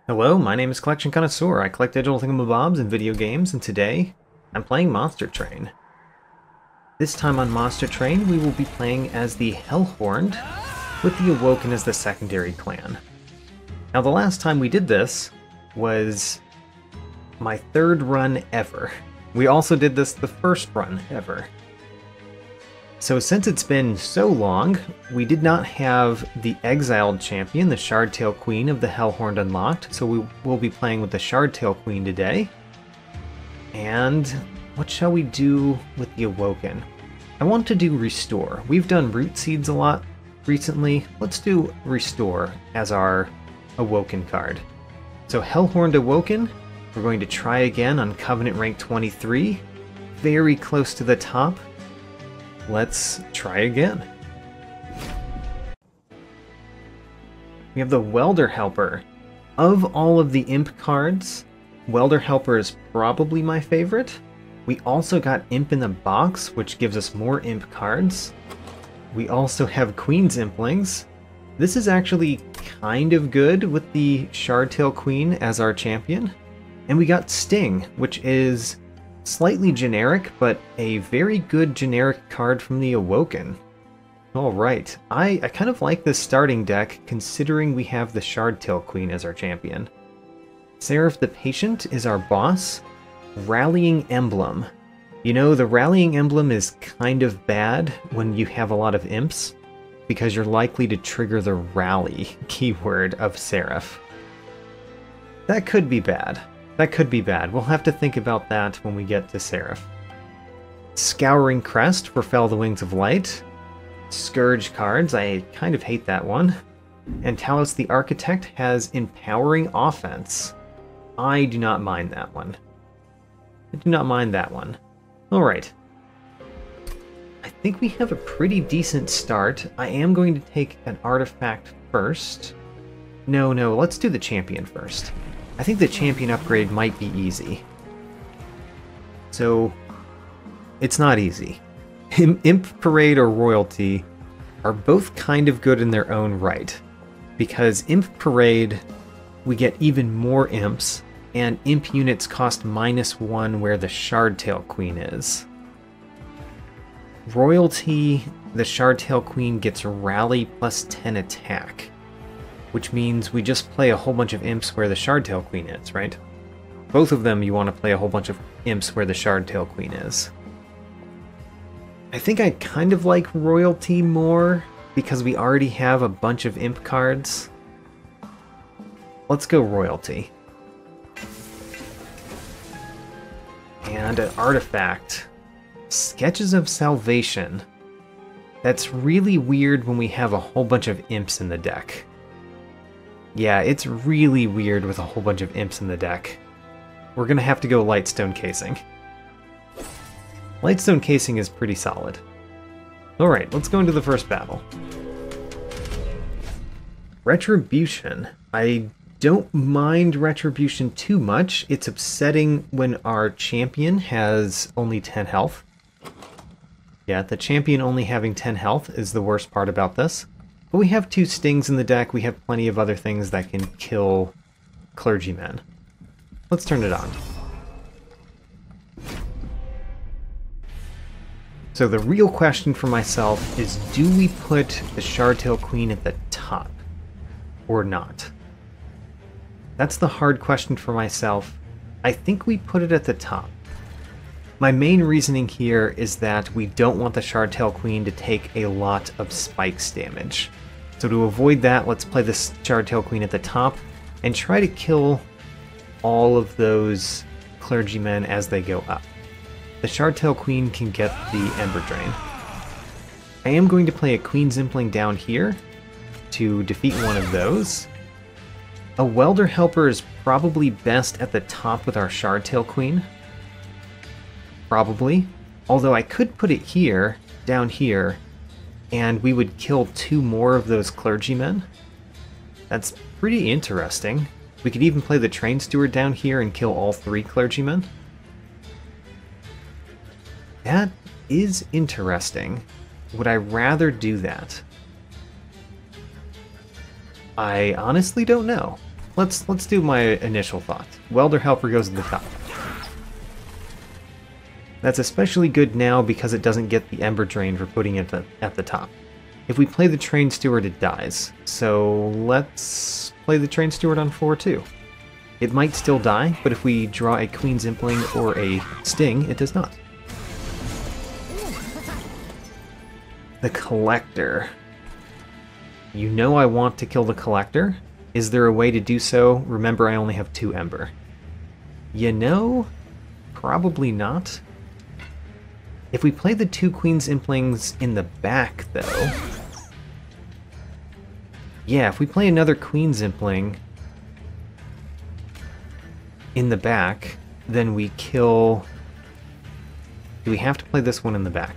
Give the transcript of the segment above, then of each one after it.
Hello, my name is Collection Connoisseur. I collect digital thingamabobs and video games, and today I'm playing Monster Train. This time on Monster Train, we will be playing as the Hellhorned, with the Awoken as the secondary clan. Now, the last time we did this was my third run ever. We also did this the first run ever. So since it's been so long, we did not have the exiled champion, the Shardtail Queen of the Hellhorned unlocked, so we will be playing with the Shardtail Queen today. And what shall we do with the Awoken? I want to do Restore. We've done Root Seeds a lot recently. Let's do Restore as our Awoken card. So Hellhorned Awoken, we're going to try again on Covenant rank 23, very close to the top. Let's try again. We have the Welder Helper. Of all of the imp cards, Welder Helper is probably my favorite. We also got Imp in the Box, which gives us more imp cards. We also have Queen's Implings. This is actually kind of good with the Shardtail Queen as our champion. And we got Sting, which is slightly generic, but a very good generic card from the Awoken. Alright, I kind of like this starting deck, considering we have the Shardtail Queen as our champion. Seraph the Patient is our boss. Rallying Emblem. You know, the Rallying Emblem is kind of bad when you have a lot of imps, because you're likely to trigger the rally keyword of Seraph. That could be bad. That could be bad. We'll have to think about that when we get to Seraph. Scouring Crest for Fell the Wings of Light. Scourge cards, I kind of hate that one. And Talos the Architect has Empowering Offense. I do not mind that one. I do not mind that one. Alright. I think we have a pretty decent start. I am going to take an artifact first. No, let's do the champion first. I think the champion upgrade might be easy. So, it's not easy. Imp Parade or Royalty are both kind of good in their own right. Because Imp Parade, we get even more imps, and imp units cost -1 where the Shardtail Queen is. Royalty, the Shardtail Queen gets Rally plus 10 attack, which means we just play a whole bunch of imps where the Shardtail Queen is, right? Both of them you want to play a whole bunch of imps where the Shardtail Queen is. I think I kind of like Royalty more, because we already have a bunch of imp cards. Let's go Royalty. And an artifact. Sketches of Salvation. That's really weird when we have a whole bunch of imps in the deck. Yeah, it's really weird with a whole bunch of imps in the deck. We're gonna have to go Lightstone Casing. Lightstone Casing is pretty solid. Alright, let's go into the first battle. Retribution. I don't mind Retribution too much. It's upsetting when our champion has only 10 health. Yeah, the champion only having 10 health is the worst part about this. But we have 2 stings in the deck. We have plenty of other things that can kill clergymen. Let's turn it on. So the real question for myself is, do we put the Shardtail Queen at the top or not? That's the hard question for myself. I think we put it at the top. My main reasoning here is that we don't want the Shardtail Queen to take a lot of spikes damage. So to avoid that, let's play the Shardtail Queen at the top and try to kill all of those clergymen as they go up. The Shardtail Queen can get the Ember Drain. I am going to play a Queen's Impling down here to defeat one of those. A Welder Helper is probably best at the top with our Shardtail Queen. Probably. Although I could put it here, down here, and we would kill 2 more of those clergymen. That's pretty interesting. We could even play the Train Steward down here and kill all 3 clergymen. That is interesting. Would I rather do that? I honestly don't know. let's do my initial thought. Welder Helper goes at the top. That's especially good now because it doesn't get the Ember Drain for putting it at the top. If we play the Train Steward, it dies. So let's play the Train Steward on 4-2. It might still die, but if we draw a Queen's Impling or a Sting, it does not. The Collector. You know I want to kill the Collector. Is there a way to do so? Remember, I only have 2 Ember. You know, probably not. If we play the 2 Queen's Implings in the back, though... Yeah, if we play another Queen's Impling in the back, then we kill... Do we have to play this one in the back?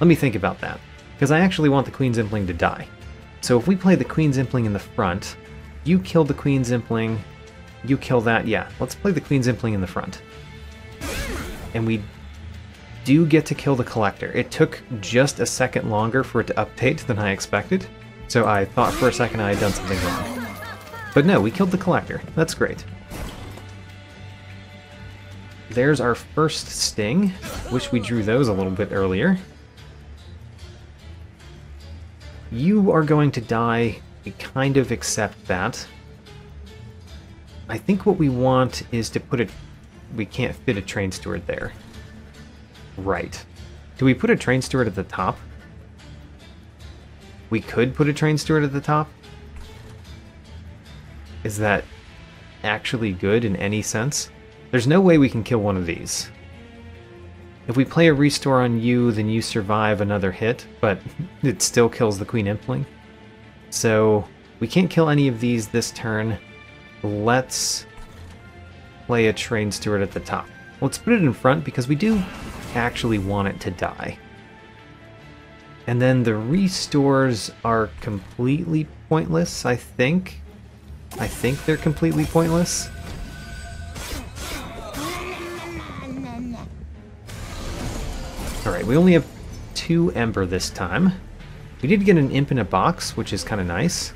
Let me think about that, because I actually want the Queen's Impling to die. So if we play the Queen's Impling in the front, you kill the Queen's Impling, you kill that, yeah, let's play the Queen's Impling in the front. And we do get to kill the Collector. It took just a second longer for it to update than I expected, so I thought for a second I had done something wrong. But no, we killed the Collector. That's great. There's our first Sting. Wish we drew those a little bit earlier. You are going to die. We kind of accept that. I think what we want is to put it... We can't fit a Train Steward there. Right. Do we put a Train Steward at the top? We could put a Train Steward at the top? Is that actually good in any sense? There's no way we can kill one of these. If we play a Restore on you, then you survive another hit, but it still kills the Queen Impling. So we can't kill any of these this turn. Let's play a Train Steward at the top. Let's put it in front because we do actually want it to die. And then the Restores are completely pointless, I think. I think they're completely pointless. Alright, we only have 2 Ember this time. We did get an Imp in a box, which is kind of nice.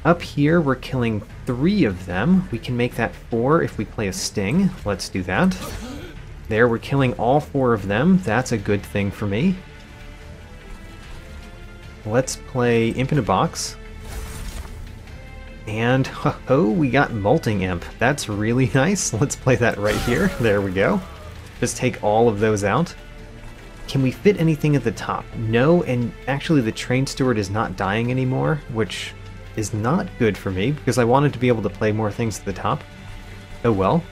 Up here, we're killing 3 of them. We can make that 4 if we play a Sting. Let's do that. There, we're killing all 4 of them. That's a good thing for me. Let's play Imp in a box. And, ho-ho, we got Molting Imp. That's really nice. Let's play that right here. There we go. Just take all of those out. Can we fit anything at the top? No, and actually the Train Steward is not dying anymore, which is not good for me, because I wanted to be able to play more things at the top. Oh well.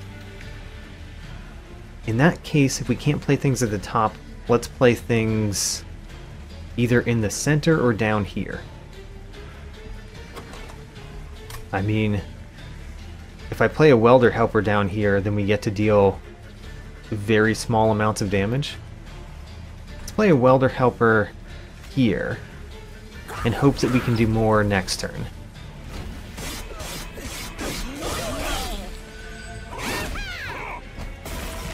In that case, if we can't play things at the top, let's play things either in the center or down here. I mean, if I play a Welder Helper down here, then we get to deal very small amounts of damage. Play a Welder Helper here and hope that we can do more next turn.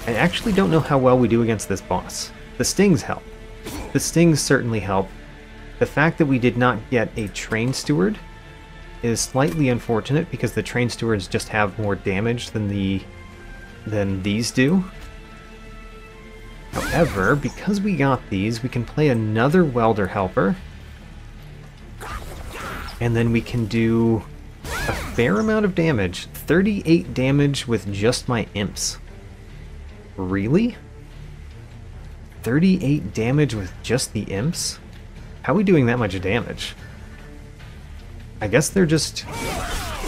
I actually don't know how well we do against this boss. The Stings help. The Stings certainly help. The fact that we did not get a Train Steward is slightly unfortunate because the Train Stewards just have more damage than these do. However, because we got these, we can play another Welder Helper. And then we can do a fair amount of damage. 38 damage with just my imps. Really? 38 damage with just the imps? How are we doing that much damage? I guess they're just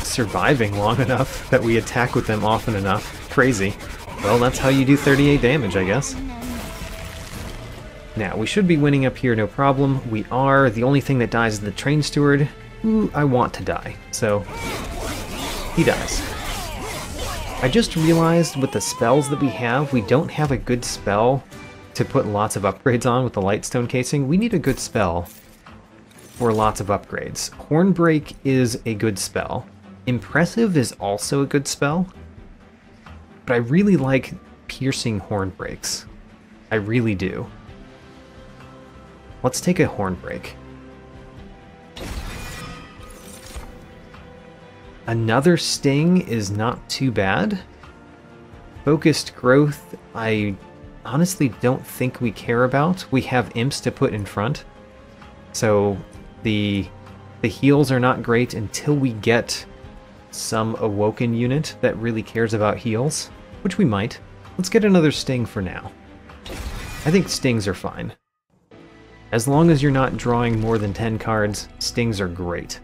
surviving long enough that we attack with them often enough. Crazy. Well, that's how you do 38 damage, I guess. Now, we should be winning up here, no problem. We are. The only thing that dies is the Train Steward, who I want to die. So, he dies. I just realized with the spells that we have, we don't have a good spell to put lots of upgrades on with the Lightstone Casing. We need a good spell for lots of upgrades. Hornbreak is a good spell. Impressive is also a good spell. But I really like piercing Hornbreaks. I really do. Let's take a Hornbreak. Another sting is not too bad. Focused growth, I honestly don't think we care about. We have imps to put in front. So the heals are not great until we get some Awoken unit that really cares about heals, which we might. Let's get another sting for now. I think stings are fine. As long as you're not drawing more than 10 cards, stings are great.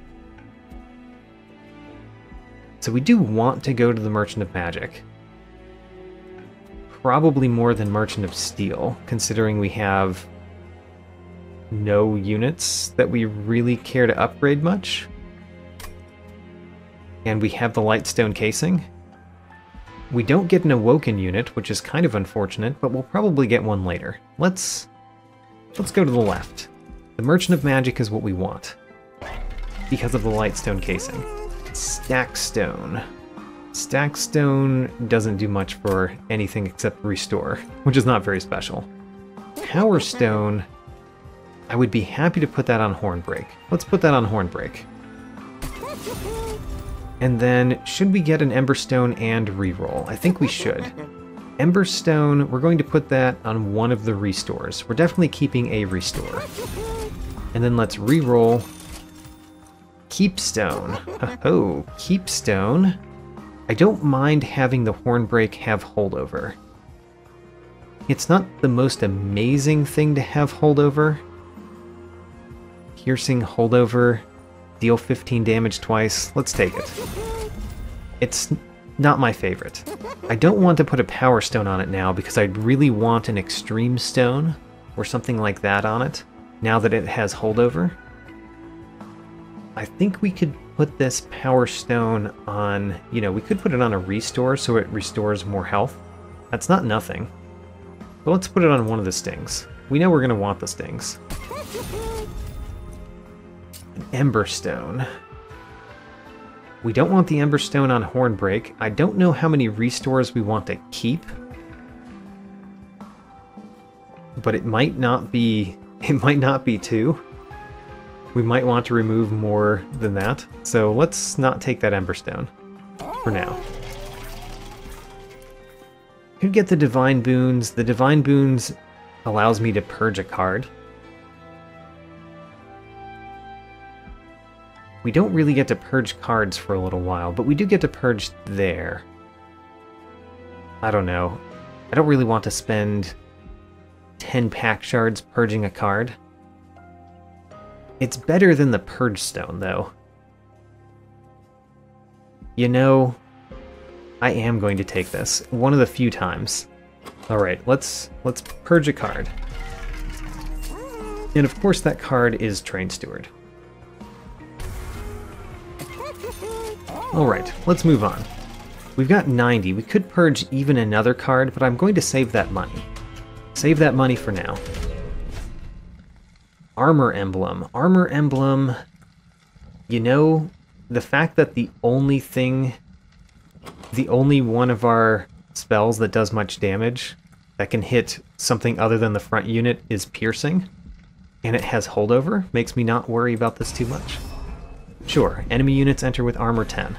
So we do want to go to the Merchant of Magic. Probably more than Merchant of Steel, considering we have no units that we really care to upgrade much. And we have the Lightstone Casing. We don't get an Awoken unit, which is kind of unfortunate, but we'll probably get one later. Let's go to the left. The Merchant of Magic is what we want, because of the Lightstone Casing. Stackstone. Stackstone doesn't do much for anything except restore, which is not very special. Power Stone, I would be happy to put that on Hornbreak. Let's put that on Hornbreak. And then, should we get an Emberstone and reroll? I think we should. Emberstone, we're going to put that on one of the restores. We're definitely keeping a restore. And then let's reroll Keepstone. Oh, Keepstone. I don't mind having the Hornbreak have holdover. It's not the most amazing thing to have holdover. Piercing holdover, deal 15 damage twice. Let's take it. It's not my favorite. I don't want to put a Power Stone on it now because I'd really want an Extreme Stone or something like that on it now that it has holdover. I think we could put this Power Stone on, we could put it on a restore so it restores more health. That's not nothing. But let's put it on one of the stings. We know we're going to want the stings. An Emberstone. We don't want the Emberstone on Hornbreak. I don't know how many restores we want to keep. But it might not be 2. We might want to remove more than that, so let's not take that Emberstone for now. Could get the Divine Boons. The Divine Boons allows me to purge a card. We don't really get to purge cards for a little while, but we do get to purge there. I don't know. I don't really want to spend 10 pack shards purging a card. It's better than the Purge Stone, though. I am going to take this. One of the few times. Alright, let's purge a card. And of course that card is Train Steward. Alright, let's move on. We've got 90. We could purge even another card, but I'm going to save that money. Save that money for now. Armor Emblem. Armor Emblem, the fact that the only one of our spells that does much damage that can hit something other than the front unit is Piercing, and it has holdover, makes me not worry about this too much. Sure, enemy units enter with armor 10.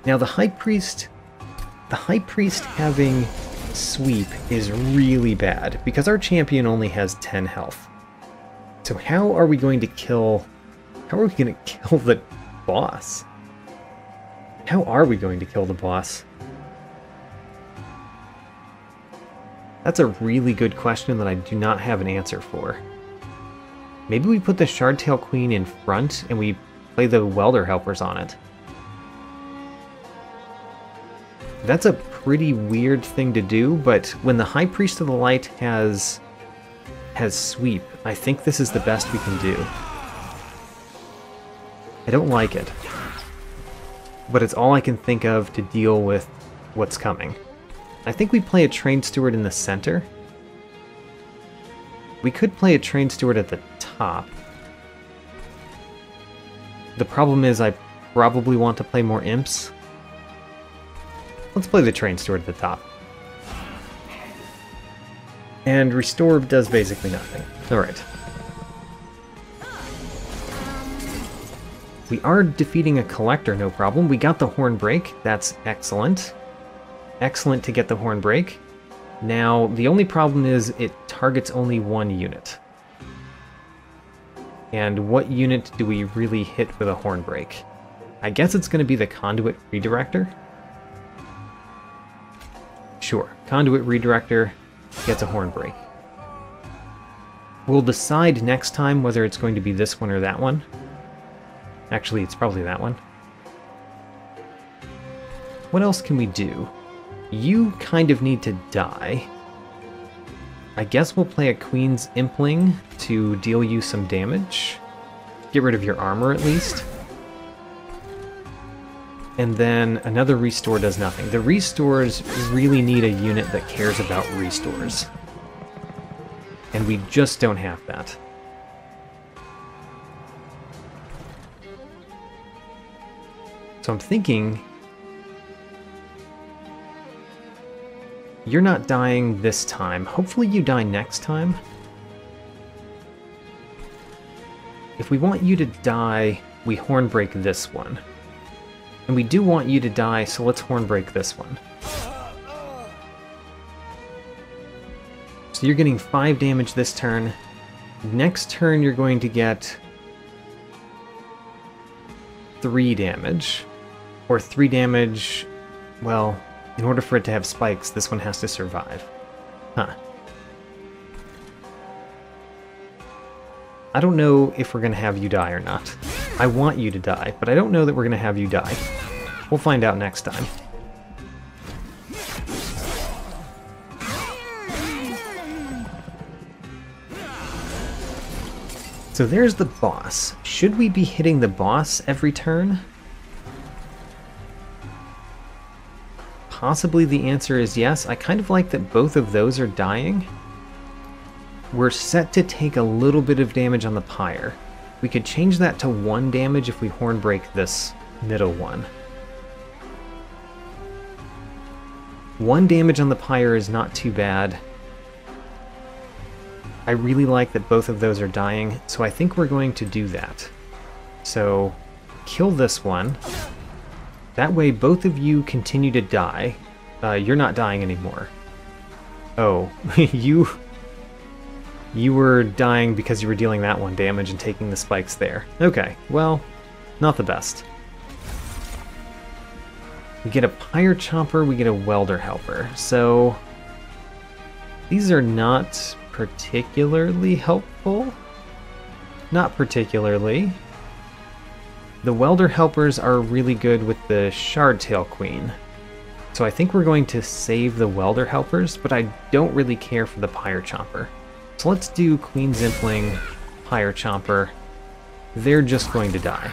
Now the High Priest having sweep is really bad, because our champion only has 10 health. So how are we going to kill the boss? How are we going to kill the boss? That's a really good question that I do not have an answer for. Maybe we put the Shardtail Queen in front and we play the Welder Helpers on it. That's a pretty weird thing to do, but when the High Priest of the Light has sweep, I think this is the best we can do. I don't like it, but it's all I can think of to deal with what's coming. I think we play a Train Steward in the center. We could play a Train Steward at the top. The problem is I probably want to play more imps. Let's play the Train Steward at the top. And Restore does basically nothing. Alright. We are defeating a collector, no problem. We got the horn break. That's excellent. Excellent to get the horn break. Now, the only problem is it targets only one unit. And what unit do we really hit with a horn break? I guess it's going to be the conduit redirector. Sure, conduit redirector gets a horn break. We'll decide next time whether it's going to be this one or that one. Actually, it's probably that one. What else can we do? You kind of need to die. I guess we'll play a Queen's Impling to deal you some damage. Get rid of your armor at least. And then another restore does nothing. The restores really need a unit that cares about restores. And we just don't have that. So I'm thinking... You're not dying this time. Hopefully you die next time. If we want you to die, we horn break this one. And we do want you to die, so let's horn break this one. So you're getting 5 damage this turn. Next turn you're going to get 3 damage. Or 3 damage... well... in order for it to have spikes, this one has to survive. Huh. I don't know if we're going to have you die or not. I want you to die, but I don't know that we're going to have you die. We'll find out next time. So there's the boss. Should we be hitting the boss every turn? Possibly the answer is yes. I kind of like that both of those are dying. We're set to take a little bit of damage on the pyre. We could change that to 1 damage if we horn break this middle one. 1 damage on the pyre is not too bad. I really like that both of those are dying, so I think we're going to do that. So, kill this one. That way both of you continue to die. You're not dying anymore. Oh, you were dying because you were dealing that one damage and taking the spikes there. Okay, well, not the best. We get a Pyre Chomper, we get a Welder Helper. So, these are not particularly helpful. Not particularly. The Welder Helpers are really good with the Shardtail Queen. So I think we're going to save the Welder Helpers, but I don't really care for the Pyre Chomper. So let's do Queen's Impling, Pyre Chomper. They're just going to die.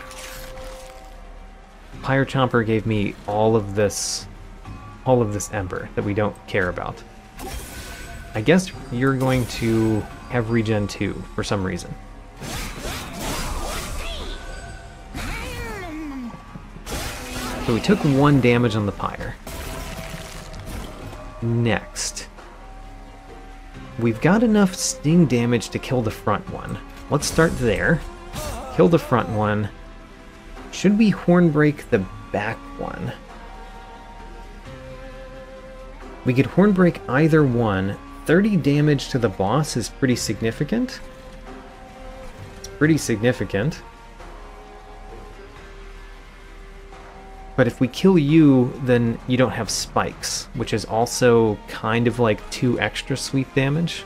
Pyre Chomper gave me all of this Ember that we don't care about. I guess you're going to have regen 2 for some reason. So we took 1 damage on the pyre. Next. We've got enough sting damage to kill the front one. Let's start there. Kill the front one. Should we horn break the back one? We could horn break either one. 30 damage to the boss is pretty significant. It's pretty significant. But if we kill you, then you don't have spikes, which is also kind of like 2 extra sweep damage.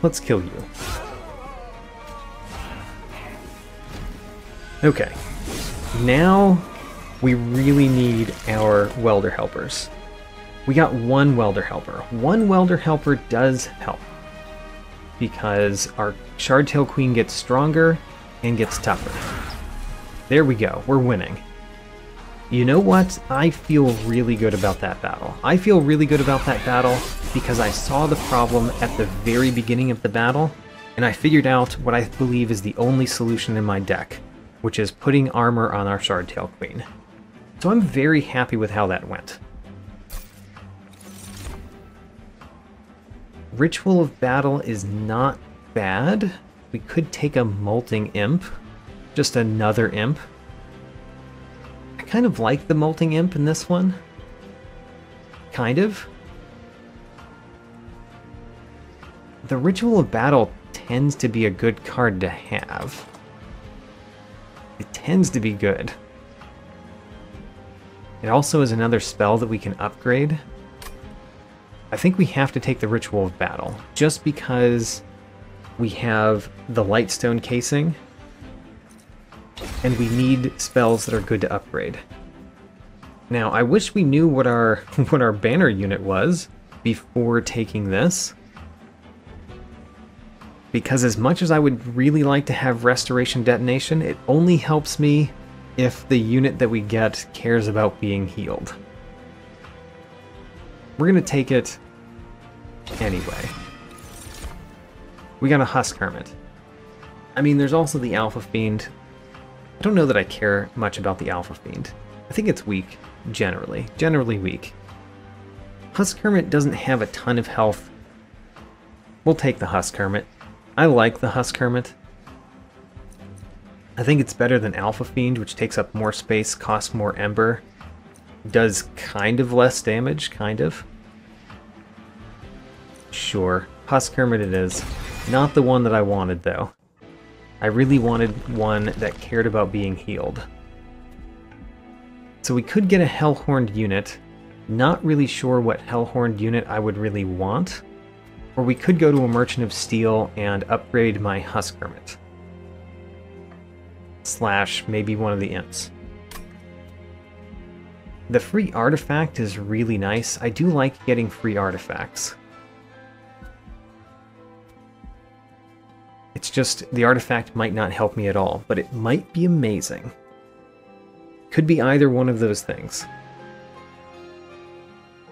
Let's kill you. Okay. Now we really need our Welder Helpers. We got 1 Welder Helper. 1 Welder Helper does help, because our Shardtail Queen gets stronger and gets tougher. There we go, we're winning. You know what? I feel really good about that battle. I feel really good about that battle because I saw the problem at the very beginning of the battle, and I figured out what I believe is the only solution in my deck, which is putting armor on our Shardtail Queen. So I'm very happy with how that went. Ritual of Battle is not bad. we could take a Molting Imp. Just another imp. I kind of like the Molting Imp in this one. Kind of. The Ritual of Battle tends to be a good card to have. It tends to be good. It also is another spell that we can upgrade. I think we have to take the Ritual of Battle, just because we have the Lightstone casing, and we need spells that are good to upgrade. Now, I wish we knew what our what our banner unit was before taking this, because as much as I would really like to have Restoration Detonation, it only helps me if the unit that we get cares about being healed. We're gonna take it anyway. We got a Husk Hermit. I mean, there's also the Alpha Fiend. I don't know that I care much about the Alpha Fiend. I think it's weak, generally. Generally weak. Husk Hermit doesn't have a ton of health. We'll take the Husk Hermit. I like the Husk Hermit. I think it's better than Alpha Fiend, which takes up more space, costs more Ember, does kind of less damage, kind of. Sure, Husk Hermit it is. Not the one that I wanted, though. I really wanted one that cared about being healed. So we could get a Hellhorned unit. Not really sure what Hellhorned unit I would really want. Or we could go to a Merchant of Steel and upgrade my Husk Hermit. Slash maybe one of the imps. The free artifact is really nice. I do like getting free artifacts. It's just the artifact might not help me at all, but it might be amazing. Could be either one of those things.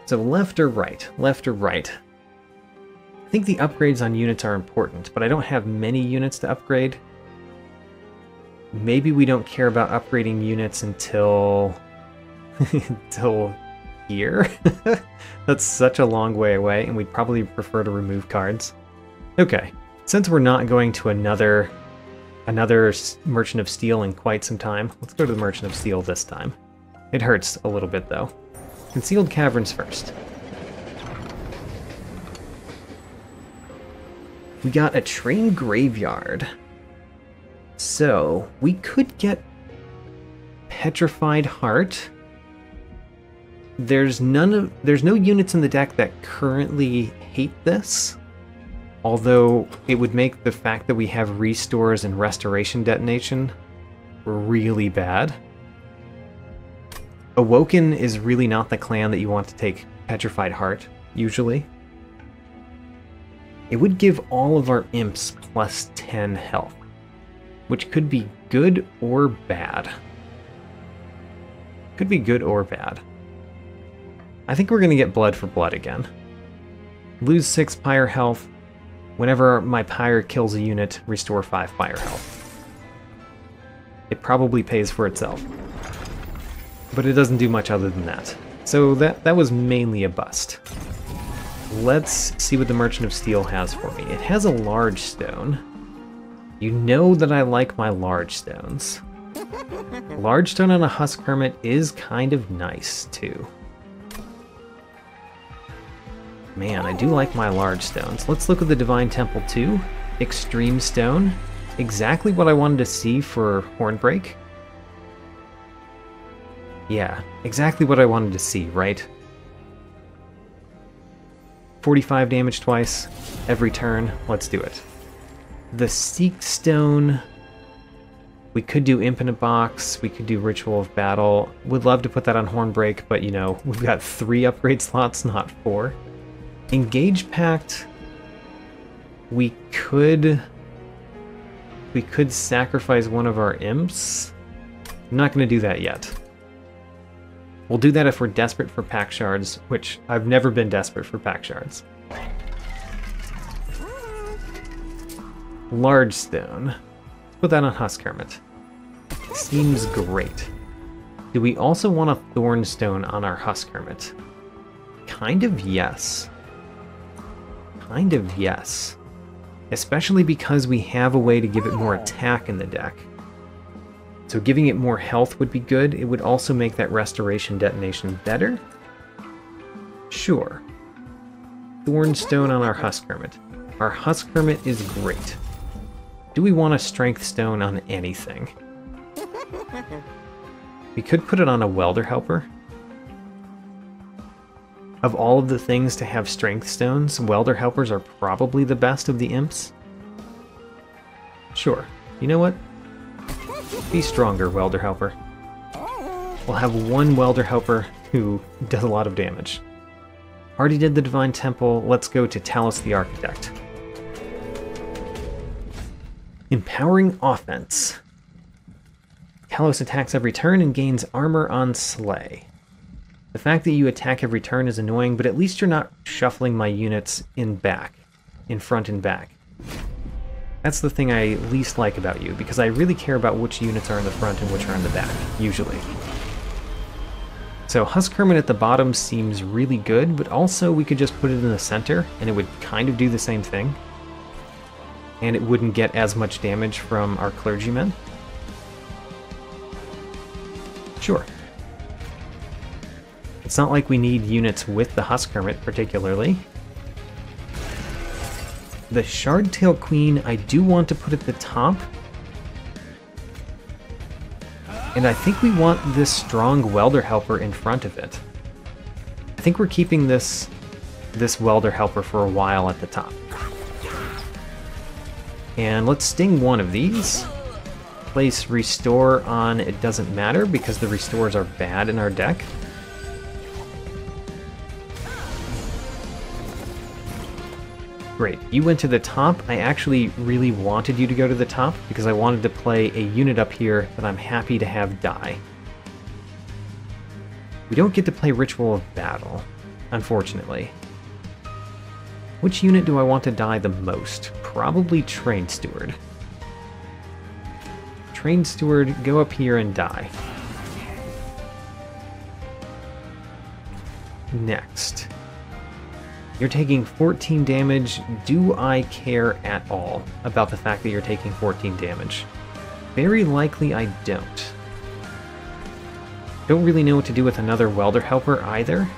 So left or right? Left or right? I think the upgrades on units are important, but I don't have many units to upgrade. Maybe we don't care about upgrading units until... until here? That's such a long way away, and we'd probably prefer to remove cards. Okay, since we're not going to another Merchant of Steel in quite some time, let's go to the Merchant of Steel this time. It hurts a little bit, though. Concealed Caverns first. We got a Train Graveyard. So, we could get Petrified Heart. There's no units in the deck that currently hate this, although it would make the fact that we have restores and Restoration Detonation really bad. Awoken is really not the clan that you want to take Petrified Heart, usually. It would give all of our imps plus 10 health, which could be good or bad. Could be good or bad. I think we're going to get Blood for Blood again. Lose 6 Pyre health. Whenever my Pyre kills a unit, restore 5 Pyre health. It probably pays for itself. But it doesn't do much other than that. So that was mainly a bust. Let's see what the Merchant of Steel has for me. It has a Large Stone. You know that I like my Large Stones. Large Stone on a Husk Hermit is kind of nice, too. Man, I do like my Large Stones. Let's look at the Divine Temple 2. Extreme Stone. Exactly what I wanted to see for Hornbreak. Yeah, exactly what I wanted to see, right? 45 damage twice, every turn. Let's do it. The Seek Stone. We could do Imp in a Box. We could do Ritual of Battle. Would love to put that on Hornbreak, but you know, we've got 3 upgrade slots, not 4. Engage Pact. We could sacrifice one of our imps. I'm not going to do that yet. We'll do that if we're desperate for pack shards, which I've never been desperate for pack shards. Large Stone. Put that on Husk Hermit. Seems great. Do we also want a Thornstone on our Husk Hermit? Kind of yes. Kind of yes. especially because we have a way to give it more attack in the deck. So giving it more health would be good. It would also make that restoration detonation better. Sure. Thornstone on our Husk Hermit. Our Husk Hermit is great. Do we want a Strength Stone on anything? We could put it on a Welder Helper. Of all of the things to have Strength Stones, Welder Helpers are probably the best of the imps. Sure. You know what? Be stronger, Welder Helper. We'll have one Welder Helper who does a lot of damage. Already did the Divine Temple, let's go to Talos the Architect. Empowering Offense. Talos attacks every turn and gains armor on Slay. The fact that you attack every turn is annoying, but at least you're not shuffling my units in front and back. That's the thing I least like about you, because I really care about which units are in the front and which are in the back, usually. So Husk Hermit at the bottom seems really good, but also we could just put it in the center, and it would kind of do the same thing. And it wouldn't get as much damage from our clergymen. Sure. It's not like we need units with the Husk Hermit, particularly. The Shardtail Queen, I do want to put at the top. And I think we want this strong Welder Helper in front of it. I think we're keeping this Welder Helper for a while at the top. And let's sting one of these. Place Restore on it doesn't matter because the Restores are bad in our deck. Great, you went to the top. I actually really wanted you to go to the top because I wanted to play a unit up here that I'm happy to have die. We don't get to play Ritual of Battle, unfortunately. Which unit do I want to die the most? Probably Train Steward. Train Steward, go up here and die. Next. You're taking 14 damage. Do I care at all about the fact that you're taking 14 damage? Very likely I don't. Don't really know what to do with another Welder Helper either.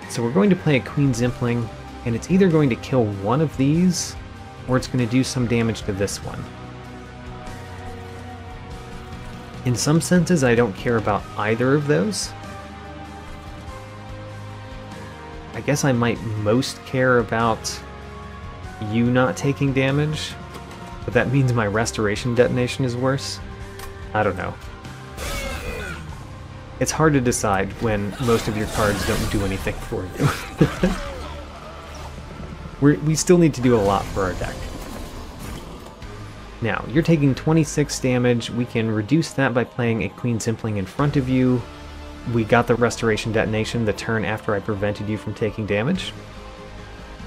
So we're going to play a Queen's Impling, and it's either going to kill one of these, or it's going to do some damage to this one. In some senses, I don't care about either of those. I guess I might most care about you not taking damage, but that means my restoration detonation is worse. I don't know. It's hard to decide when most of your cards don't do anything for you. We still need to do a lot for our deck. Now, you're taking 26 damage. We can reduce that by playing a Queen's Impling in front of you. We got the restoration detonation the turn after I prevented you from taking damage.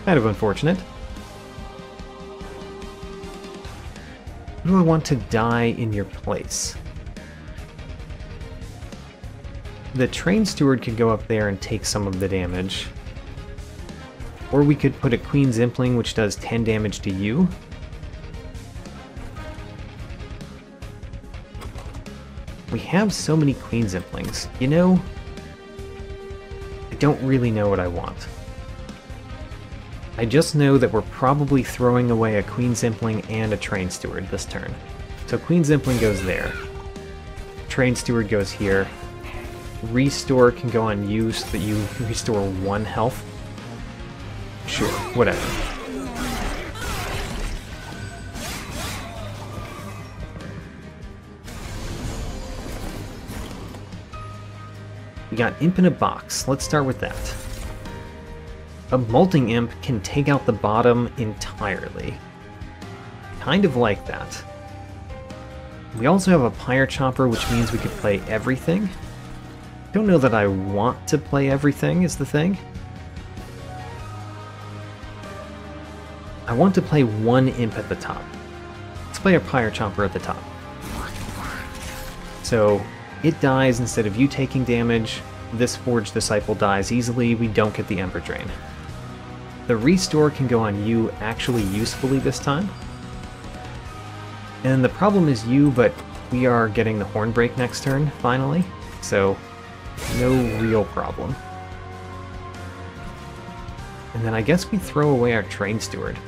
Kind of unfortunate. Who do I want to die in your place? The Train Steward could go up there and take some of the damage. Or we could put a Queen's Impling which does 10 damage to you. We have so many Queen's Implings. You know, I don't really know what I want. I just know that we're probably throwing away a Queen's Impling and a Train Steward this turn. So Queen's Impling goes there. Train Steward goes here. Restore can go on you so that you restore 1 health. Sure, whatever. We got Imp in a Box. Let's start with that. A Molting Imp can take out the bottom entirely. Kind of like that. We also have a Pyre Chopper, which means we could play everything. Don't know that I want to play everything, is the thing. I want to play 1 Imp at the top. Let's play a Pyre Chopper at the top. So it dies instead of you taking damage. This Forged Disciple dies easily. We don't get the Ember Drain. The restore can go on you actually usefully this time. And the problem is you, but we are getting the Hornbreak next turn, finally. So, no real problem. And then I guess we throw away our Train Steward.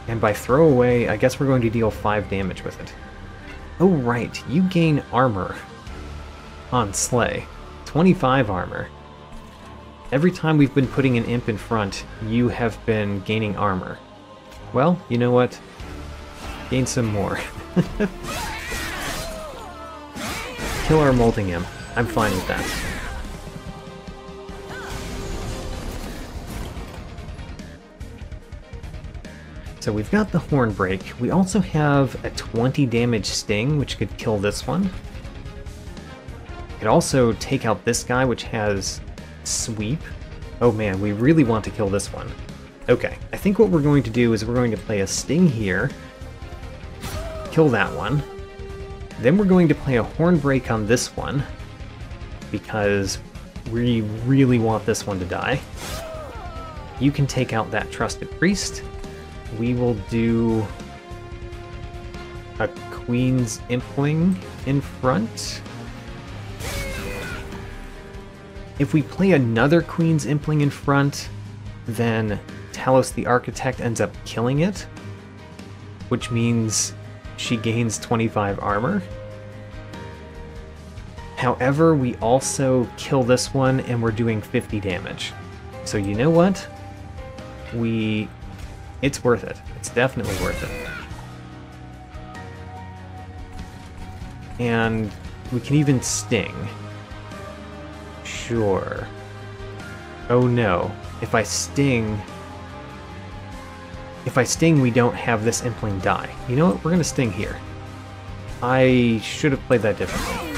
And by throw away, I guess we're going to deal 5 damage with it. Oh right, you gain armor on Slay. 25 armor. Every time we've been putting an imp in front, you have been gaining armor. Well, you know what? Gain some more. Kill our Molting Imp. I'm fine with that. So we've got the Hornbreak. We also have a 20 damage Sting, which could kill this one. Could also take out this guy, which has Sweep. Oh man, we really want to kill this one. Okay, I think what we're going to do is we're going to play a Sting here. Kill that one. Then we're going to play a Hornbreak on this one, because we really want this one to die. You can take out that Trusted Priest. We will do a Queen's Impling in front. If we play another Queen's Impling in front, then Talos the Architect ends up killing it, which means she gains 25 armor. However, we also kill this one and we're doing 50 damage. So you know what? It's worth it. It's definitely worth it. And we can even Sting. Sure. Oh no. If I Sting, we don't have this Impling die. You know what? We're gonna Sting here. I should have played that differently.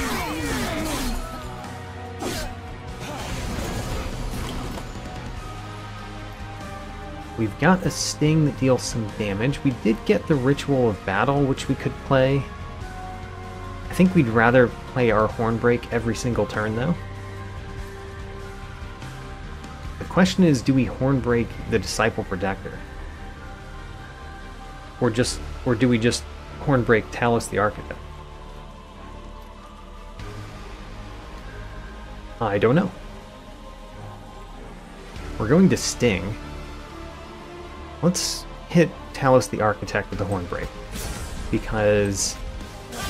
We've got a Sting that deals some damage. We did get the Ritual of Battle, which we could play. I think we'd rather play our Hornbreak every single turn, though. The question is, do we Hornbreak the Disciple Protector? Or do we just Hornbreak Talos the Architect? I don't know. We're going to Sting. Let's hit Talos the Architect with the Hornbreak, because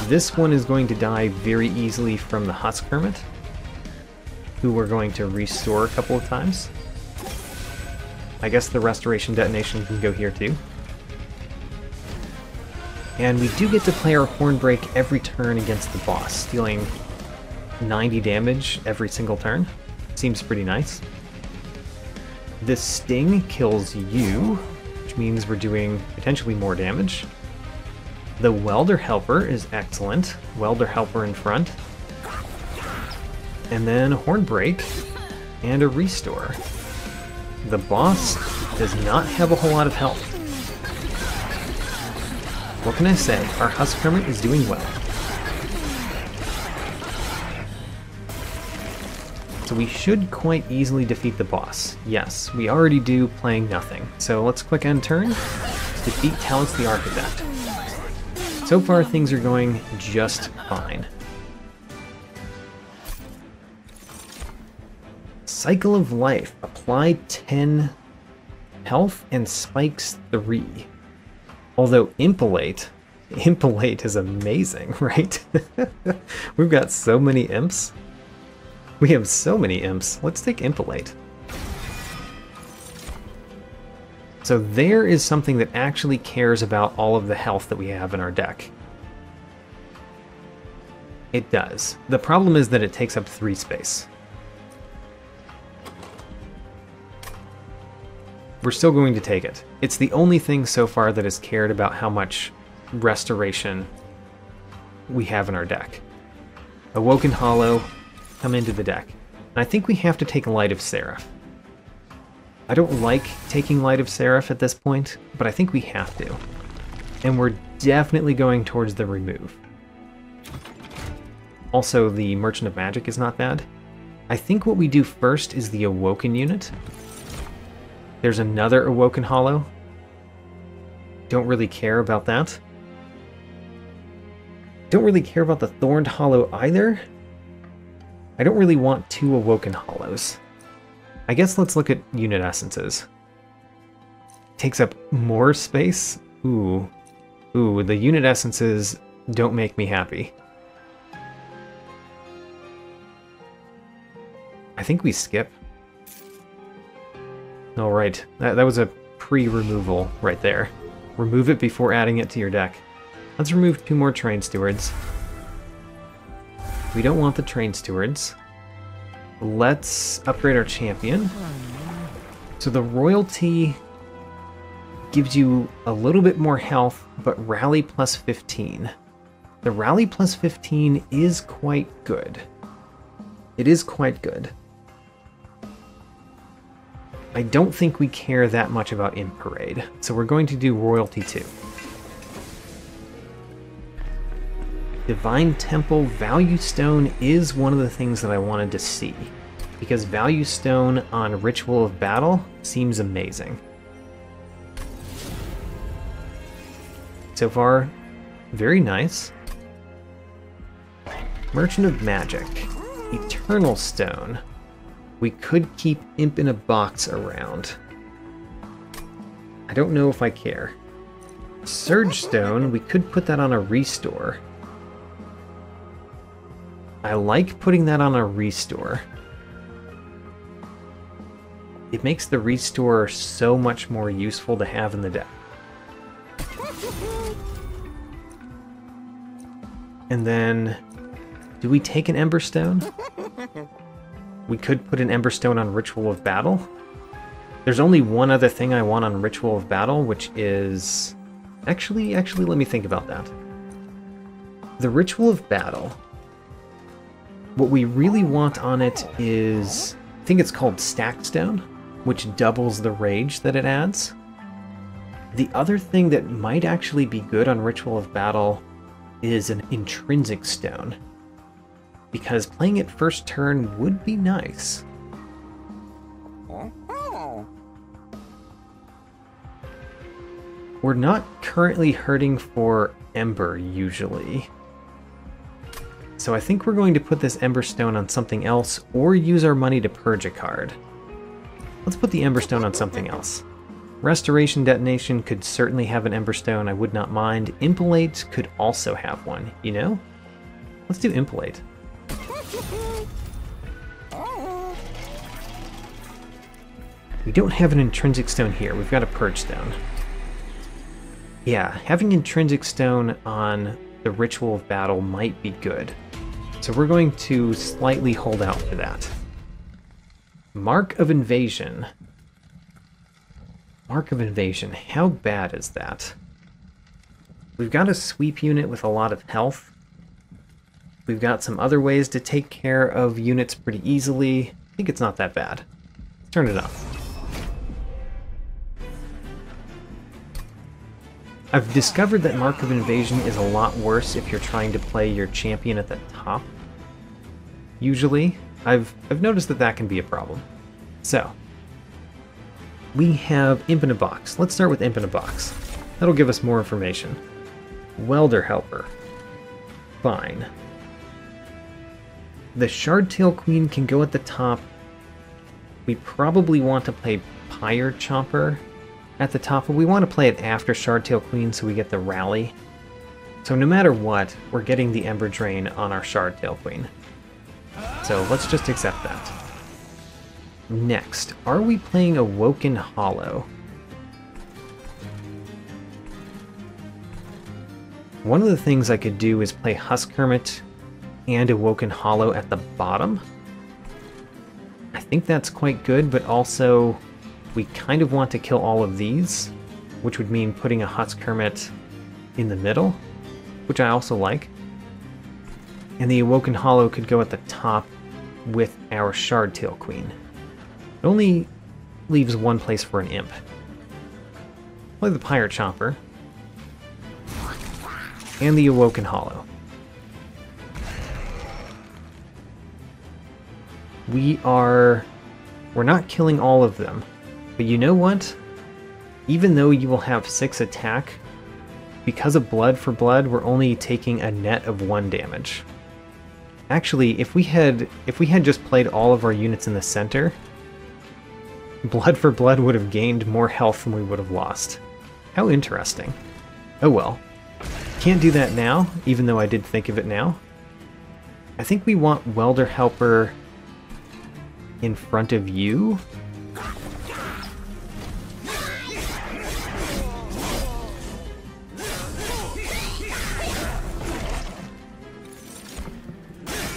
this one is going to die very easily from the Husk Hermit, who we're going to restore a couple of times. I guess the Restoration Detonation can go here too. And we do get to play our Hornbreak every turn against the boss, dealing 90 damage every single turn. Seems pretty nice. This Sting kills you, which means we're doing potentially more damage. The Welder Helper is excellent. Welder Helper in front. And then a Hornbreak and a Restore. The boss does not have a whole lot of health. What can I say? Our Husk Hermit is doing well. So we should quite easily defeat the boss. Yes, we already do, playing nothing. So let's click end turn. Defeat Talos the Architect. So far things are going just fine. Cycle of Life. Apply 10 health and spikes 3. Although Impelate is amazing, right? We've got so many imps. We have so many imps. Let's take Impelate. So there is something that actually cares about all of the health that we have in our deck. It does. The problem is that it takes up 3 space. We're still going to take it. It's the only thing so far that has cared about how much restoration we have in our deck. Awoken Hollow, come into the deck. And I think we have to take Light of Seraph. I don't like taking Light of Seraph at this point, but I think we have to. And we're definitely going towards the remove. Also, the Merchant of Magic is not bad. I think what we do first is the Awoken unit. There's another Awoken Hollow. Don't really care about that. Don't really care about the Thorned Hollow either. I don't really want 2 Awoken Hollows. I guess let's look at unit essences. Takes up more space? Ooh. Ooh, the unit essences don't make me happy. I think we skip. Alright, that was a pre-removal right there. Remove it before adding it to your deck. Let's remove 2 more Train Stewards. We don't want the Train Stewards. Let's upgrade our champion. So the royalty gives you a little bit more health, but rally plus 15. The rally plus 15 is quite good. It is quite good. I don't think we care that much about Imp Parade, so we're going to do royalty 2. Divine Temple Value Stone is one of the things that I wanted to see, because Value Stone on Ritual of Battle seems amazing. So far, very nice. Merchant of Magic. Eternal Stone. We could keep Imp in a Box around. I don't know if I care. Surge Stone, we could put that on a Restore. I like putting that on a Restore. It makes the Restore so much more useful to have in the deck. And then, do we take an Emberstone? We could put an Emberstone on Ritual of Battle. There's only one other thing I want on Ritual of Battle, which is... Actually, let me think about that. The Ritual of Battle. What we really want on it is... I think it's called Stack Stone, which doubles the rage that it adds. The other thing that might actually be good on Ritual of Battle is an Intrinsic Stone, because playing it first turn would be nice. We're not currently hurting for Ember, usually. So I think we're going to put this Ember Stone on something else, or use our money to purge a card. Let's put the Ember Stone on something else. Restoration Detonation could certainly have an Ember Stone, I would not mind. Impalate could also have one, you know? Let's do Impalate. We don't have an Intrinsic Stone here, we've got a Purge Stone. Yeah, having Intrinsic Stone on the Ritual of Battle might be good. So we're going to slightly hold out for that. Mark of Invasion. Mark of Invasion, how bad is that? We've got a sweep unit with a lot of health. We've got some other ways to take care of units pretty easily. I think it's not that bad. Let's turn it up. I've discovered that Mark of Invasion is a lot worse if you're trying to play your champion at the top. Usually, I've noticed that that can be a problem. So, we have Imp in a Box. Let's start with Imp in a Box. That'll give us more information. Welder Helper. Fine. The Shardtail Queen can go at the top. We probably want to play Pyre Chomper at the top, but we want to play it after Shardtail Queen so we get the rally. So no matter what, we're getting the Ember Drain on our Shardtail Queen. So let's just accept that. Next, are we playing Awoken Hollow? One of the things I could do is play Husk Hermit and Awoken Hollow at the bottom. I think that's quite good, but also we kind of want to kill all of these, which would mean putting a Husk Hermit in the middle, which I also like. And the Awoken Hollow could go at the top with our Shardtail Queen. It only leaves one place for an Imp. Play the Pyre Chomper. And the Awoken Hollow. We're not killing all of them. But you know what? Even though you will have 6 attack, because of blood for blood, we're only taking a net of 1 damage. Actually, if we had just played all of our units in the center, blood for blood would have gained more health than we would have lost. How interesting. Oh well. Can't do that now, even though I did think of it now. I think we want Welder Helper in front of you.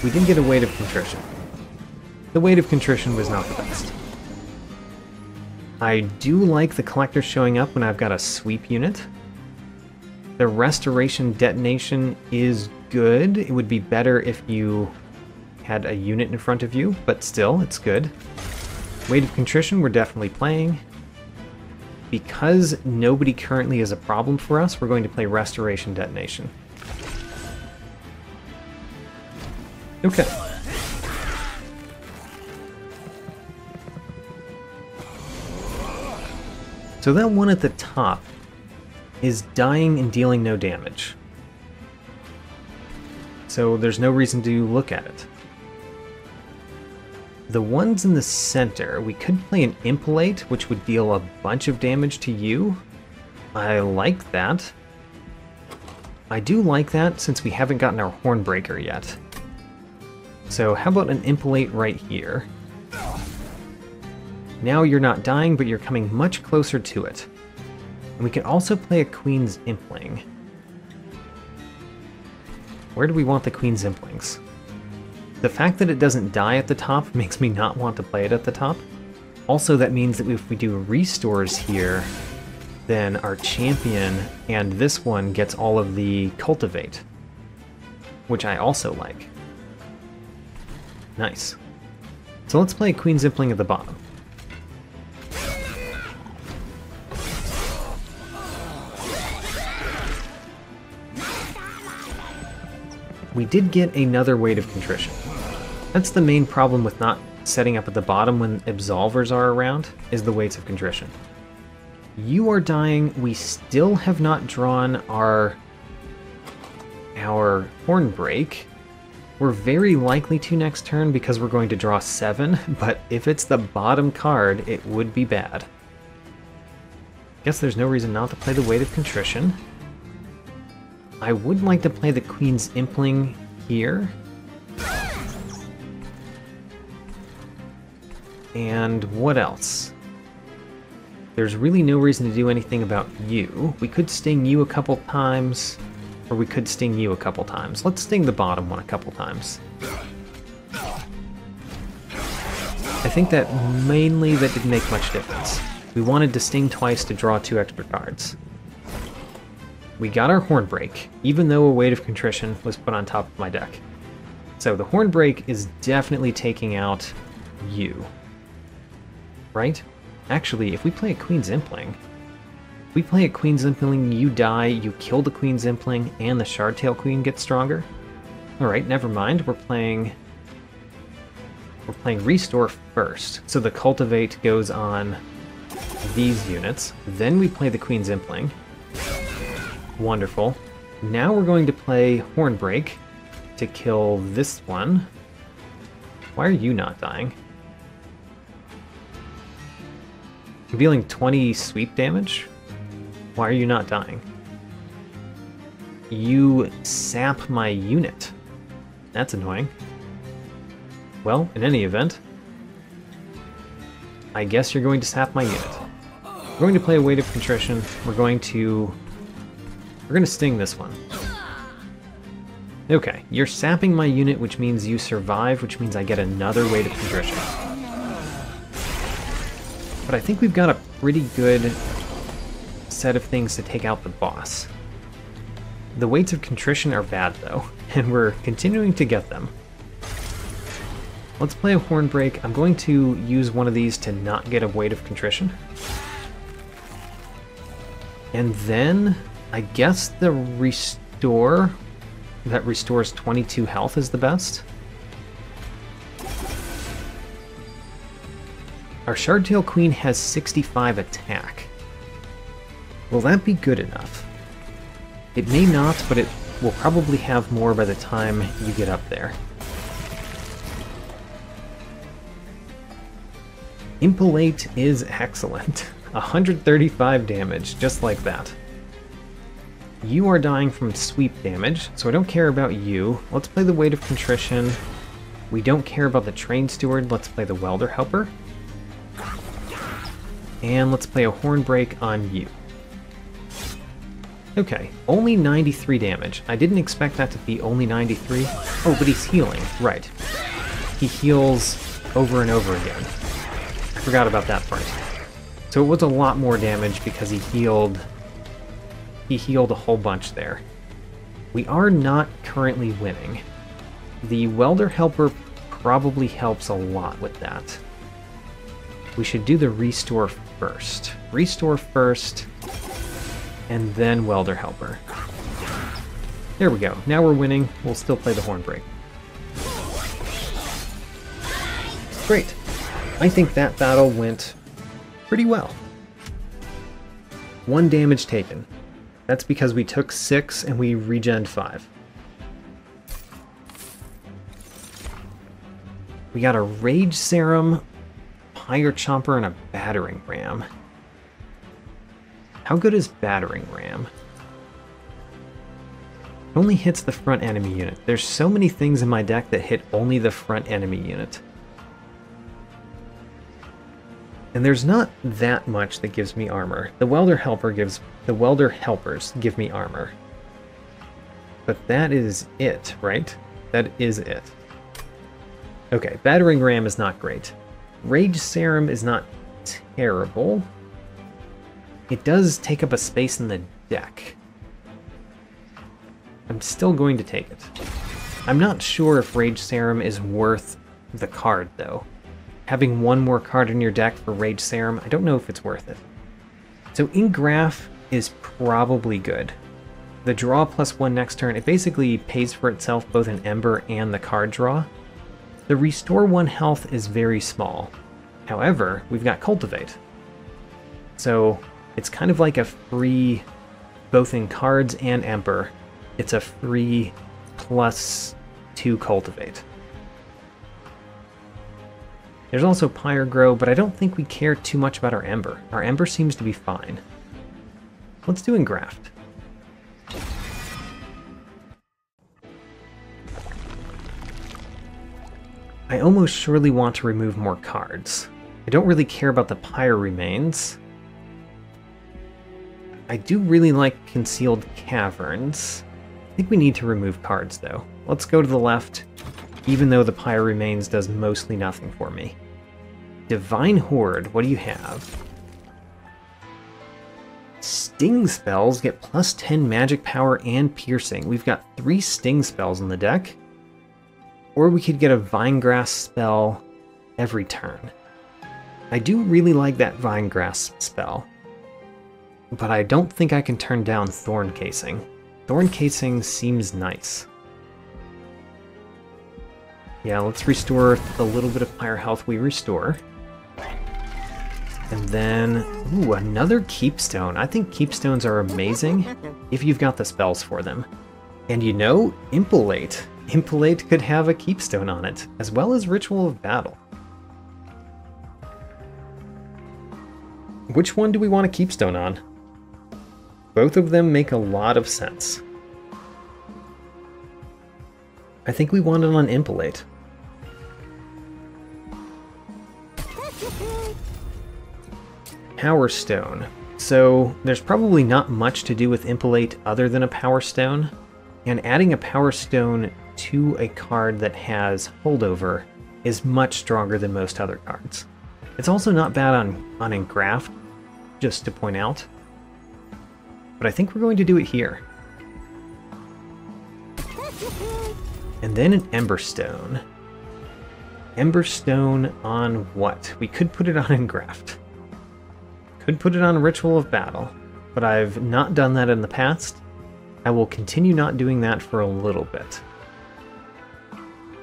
We did get a Weight of Contrition. The Weight of Contrition was not the best. I do like the Collector showing up when I've got a sweep unit. The Restoration Detonation is good. It would be better if you had a unit in front of you, but still, it's good. Weight of Contrition we're definitely playing. Because nobody currently is a problem for us, we're going to play Restoration Detonation. Okay. So that one at the top is dying and dealing no damage. So there's no reason to look at it. The ones in the center, we could play an Impalate, which would deal a bunch of damage to you. I like that. I do like that since we haven't gotten our Hornbreaker yet. So how about an Impalate right here? Now you're not dying, but you're coming much closer to it. And we can also play a Queen's Impling. Where do we want the Queen's Implings? The fact that it doesn't die at the top makes me not want to play it at the top. Also, that means that if we do restores here, then our champion and this one gets all of the Cultivate, which I also like. Nice. So let's play Queen's Impling at the bottom. We did get another Weight of Contrition. That's the main problem with not setting up at the bottom when Absolvers are around, is the Weights of Contrition. You are dying. We still have not drawn our Hornbreak. We're very likely to next turn because we're going to draw 7, but if it's the bottom card, it would be bad. Guess there's no reason not to play the Weight of Contrition. I would like to play the Queen's Impling here. And what else? There's really no reason to do anything about you. We could sting you a couple times, or we could sting you a couple times. Let's sting the bottom one a couple times. I think that mainly that didn't make much difference. We wanted to sting twice to draw 2 extra cards. We got our Hornbreak, even though a Weight of Contrition was put on top of my deck. So the Hornbreak is definitely taking out you. Right? Actually, if we play a Queen's Impling, you die, you kill the Queen's Impling, and the Shardtail Queen gets stronger. Alright, never mind, we're playing Restore first. So the Cultivate goes on these units. Then we play the Queen's Impling. Wonderful. Now we're going to play Hornbreak to kill this one. Why are you not dying? You're dealing 20 sweep damage? Why are you not dying? You sap my unit. That's annoying. Well, in any event, I guess you're going to sap my unit. We're going to play a Weight of Contrition. We're going to sting this one. Okay, you're sapping my unit, which means you survive, which means I get another Weight of Contrition. But I think we've got a pretty good set of things to take out the boss. The Weights of Contrition are bad, though, and we're continuing to get them. Let's play a Hornbreak. I'm going to use one of these to not get a Weight of Contrition. And then, I guess the Restore that restores 22 health is the best. Our Shardtail Queen has 65 attack. Will that be good enough? It may not, but it will probably have more by the time you get up there. Impolate is excellent. 135 damage, just like that. You are dying from sweep damage, so I don't care about you. Let's play the Weight of Contrition. We don't care about the Train Steward. Let's play the Welder Helper. And let's play a Hornbreak on you. Okay, only 93 damage. I didn't expect that to be only 93. Oh, but he's healing. Right. He heals over and over again. I forgot about that part. So it was a lot more damage because he healed a whole bunch there. We are not currently winning. The Welder Helper probably helps a lot with that. We should do the Restore first. Restore first, and then Welder Helper. There we go. Now we're winning. We'll still play the Hornbreak. Great. I think that battle went pretty well. 1 damage taken. That's because we took 6 and we regened 5. We got a Rage Serum, Pyre Chomper, and a Battering Ram. How good is Battering Ram? It only hits the front enemy unit. There's so many things in my deck that hit only the front enemy unit. And there's not that much that gives me armor. The Welder Helpers give me armor. But that is it, right? That is it. Okay, Battering Ram is not great. Rage Serum is not terrible. It does take up a space in the deck. I'm still going to take it. I'm not sure if Rage Serum is worth the card, though. Having 1 more card in your deck for Rage Serum, I don't know if it's worth it. So Engraph is probably good. The draw +1 next turn, it basically pays for itself both in Ember and the card draw. The Restore 1 health is very small. However, we've got Cultivate. So it's kind of like a free, both in cards and Ember, it's a free +2 Cultivate. There's also Pyre Grow, but I don't think we care too much about our Ember. Our Ember seems to be fine. Let's do Engraft. I almost surely want to remove more cards. I don't really care about the Pyre Remains. I do really like Concealed Caverns. I think we need to remove cards, though. Let's go to the left, even though the Pyre Remains does mostly nothing for me. Divine Horde, what do you have? Sting spells get +10 magic power and piercing. We've got 3 sting spells in the deck. Or we could get a Vinegrass spell every turn. I do really like that Vinegrass spell. But I don't think I can turn down Thorn Casing. Thorn Casing seems nice. Yeah, let's restore the little bit of Pyre health we restore. And then, ooh, another Keepstone. I think Keepstones are amazing if you've got the spells for them. And you know, Impolate. Impolate could have a Keepstone on it, as well as Ritual of Battle. Which one do we want a Keepstone on? Both of them make a lot of sense. I think we want it on Impolate. Power Stone. So there's probably not much to do with Impolate other than a Power Stone, and adding a Power Stone to a card that has Holdover is much stronger than most other cards. It's also not bad on Engraft, just to point out. But I think we're going to do it here. And then an Emberstone. Emberstone on what? We could put it on Engraft. Could put it on Ritual of Battle, but I've not done that in the past. I will continue not doing that for a little bit.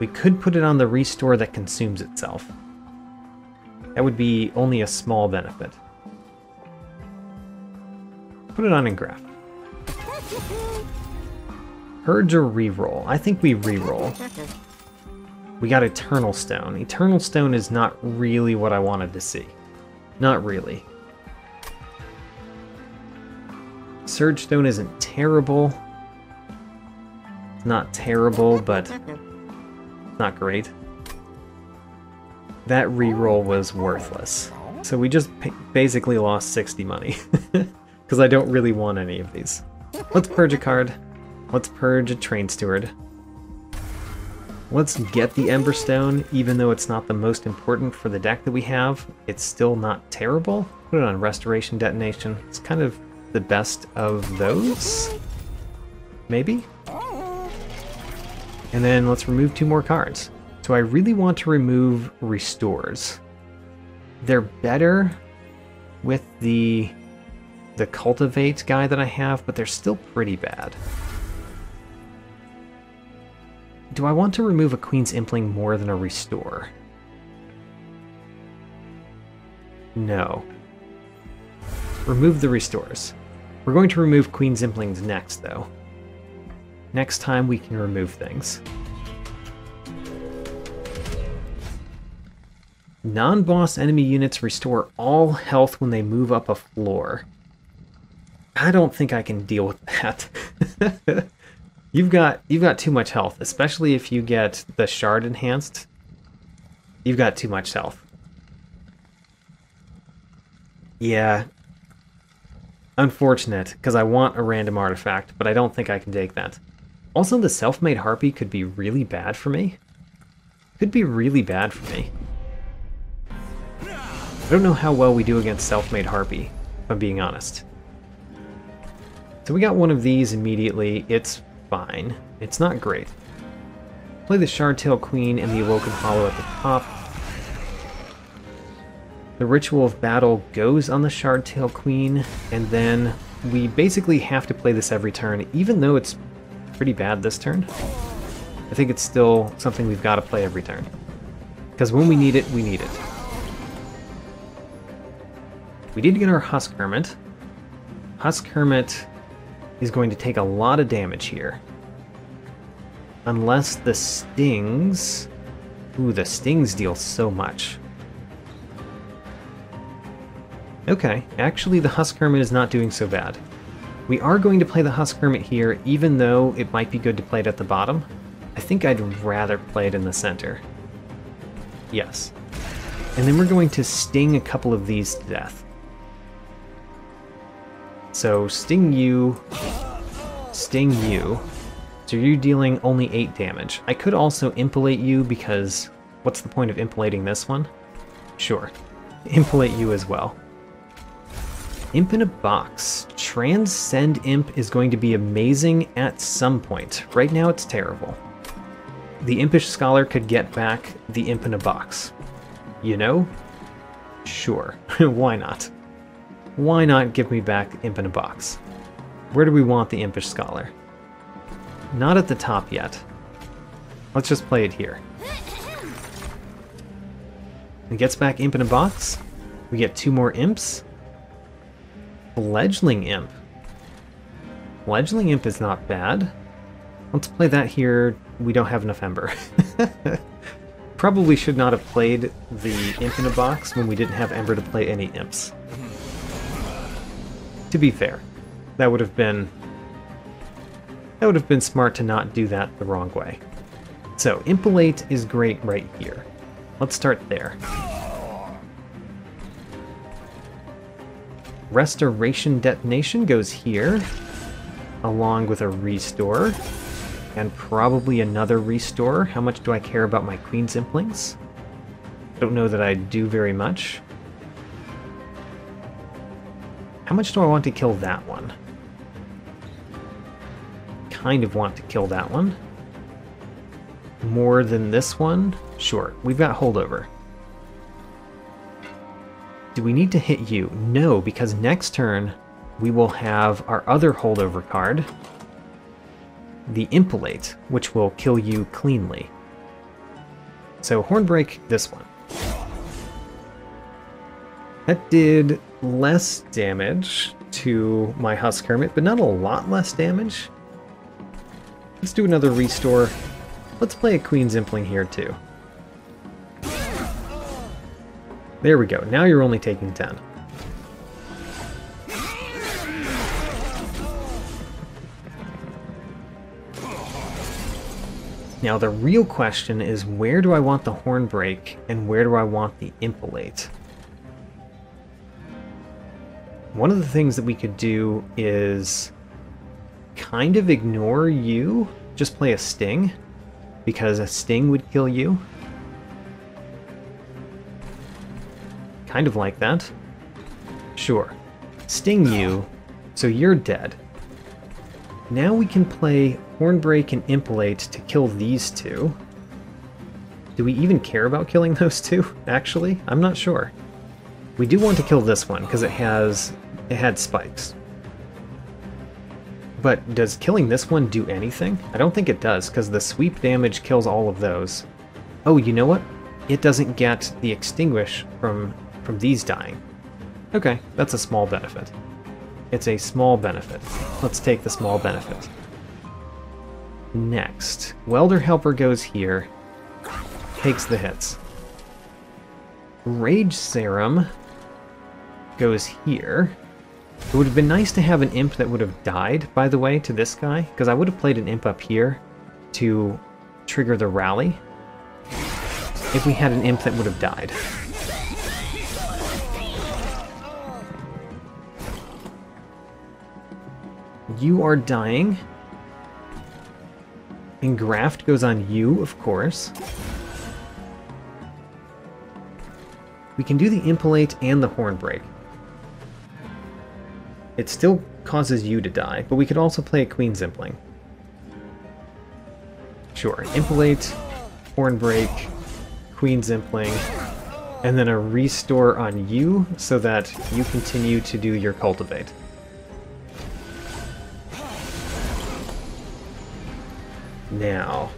We could put it on the Restore that consumes itself. That would be only a small benefit. Put it on in graph. Purge or reroll? I think we reroll. We got Eternal Stone. Eternal Stone is not really what I wanted to see. Not really. Surge Stone isn't terrible. It's not terrible, but not great. That reroll was worthless. So we just basically lost 60 money. Because I don't really want any of these. Let's purge a card. Let's purge a Train Steward. Let's get the Emberstone, even though it's not the most important for the deck that we have. It's still not terrible. Put it on Restoration Detonation. It's kind of the best of those. Maybe? And then let's remove 2 more cards. So I really want to remove Restores. They're better with the Cultivate guy that I have, but they're still pretty bad. Do I want to remove a Queen's Impling more than a Restore? No. Remove the Restores. We're going to remove Queen's Implings next, though. Next time we can remove things. Non-boss enemy units restore all health when they move up a floor. I don't think I can deal with that. You've got too much health, especially if you get the Shard enhanced. You've got too much health. Yeah. Unfortunate, because I want a random artifact, but I don't think I can take that. Also, the Self-Made Harpy could be really bad for me. Could be really bad for me. I don't know how well we do against Self-Made Harpy, if I'm being honest. So we got one of these immediately. It's fine. It's not great. Play the Shardtail Queen and the Awoken Hollow at the top. The Ritual of Battle goes on the Shardtail Queen, and then we basically have to play this every turn, even though it's pretty bad this turn. I think it's still something we've got to play every turn. Because when we need it, we need it. We did get our Husk Hermit. Husk Hermit is going to take a lot of damage here. Unless the Stings... Ooh, the Stings deal so much. Okay, actually the Husk Hermit is not doing so bad. We are going to play the Husk Hermit here, even though it might be good to play it at the bottom. I think I'd rather play it in the center. Yes. And then we're going to sting a couple of these to death. So sting you, sting you. So you're dealing only 8 damage. I could also impalate you because what's the point of impalating this one? Sure. Impalate you as well. Imp in a box. Transcend Imp is going to be amazing at some point. Right now it's terrible. The Impish Scholar could get back the Imp in a box. You know? Sure. Why not? Why not give me back Imp in a box? Where do we want the Impish Scholar? Not at the top yet. Let's just play it here. It gets back Imp in a box. We get 2 more Imps. Fledgling Imp. Fledgling Imp is not bad. Let's play that here. We don't have enough Ember. Probably should not have played the Imp in a box when we didn't have Ember to play any Imps. To be fair, that would have been smart to not do that the wrong way. So, Impalate is great right here. Let's start there. Restoration Detonation goes here, along with a Restore, and probably another Restore. How much do I care about my Queen's Implings? Don't know that I do very much. How much do I want to kill that one? Kind of want to kill that one. More than this one? Sure, we've got Holdover. Do we need to hit you? No, because next turn we will have our other Holdover card, the Impalate, which will kill you cleanly. So Hornbreak this one. That did less damage to my Husk Hermit, but not a lot less damage. Let's do another restore. Let's play a Queen's Impling here too. There we go. Now you're only taking 10. Now the real question is, where do I want the Hornbreak and where do I want the Impelate? One of the things that we could do is kind of ignore you, just play a Sting, because a Sting would kill you. Kind of like that. Sure. Sting you, so you're dead. Now we can play Hornbreak and Impelate to kill these two. Do we even care about killing those two, actually? I'm not sure. We do want to kill this one, because it had spikes. But does killing this one do anything? I don't think it does, because the sweep damage kills all of those. Oh, you know what? It doesn't get the Extinguish from these dying. Okay, that's a small benefit. It's a small benefit. Let's take the small benefit. Next, Welder Helper goes here, takes the hits. Rage Serum goes here. It would have been nice to have an imp that would have died, by the way, to this guy, because I would have played an imp up here to trigger the rally if we had an imp that would have died. You are dying. Engraft goes on you, of course. We can do the Impelate and the Hornbreak. It still causes you to die, but we could also play a Queen's Impling. Sure, Impelate, Hornbreak, Queen's Impling, and then a Restore on you so that you continue to do your Cultivate. Now,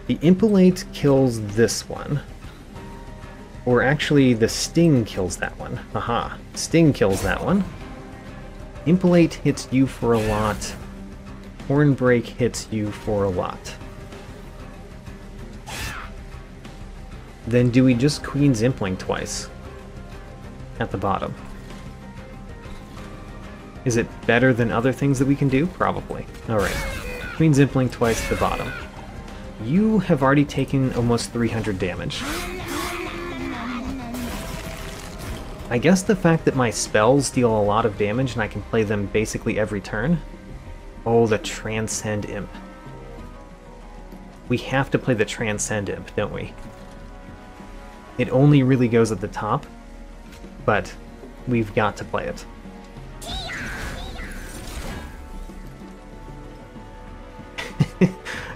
the Impelate kills this one. Or actually, the Sting kills that one. Aha, Sting kills that one. Impelate hits you for a lot. Hornbreak hits you for a lot. Then do we just Queen's Impling twice? At the bottom. Is it better than other things that we can do? Probably. Alright. Queen's Impling twice at the bottom. You have already taken almost 300 damage. I guess the fact that my spells deal a lot of damage and I can play them basically every turn. Oh, the Transcend Imp. We have to play the Transcend Imp, don't we? It only really goes at the top, but we've got to play it.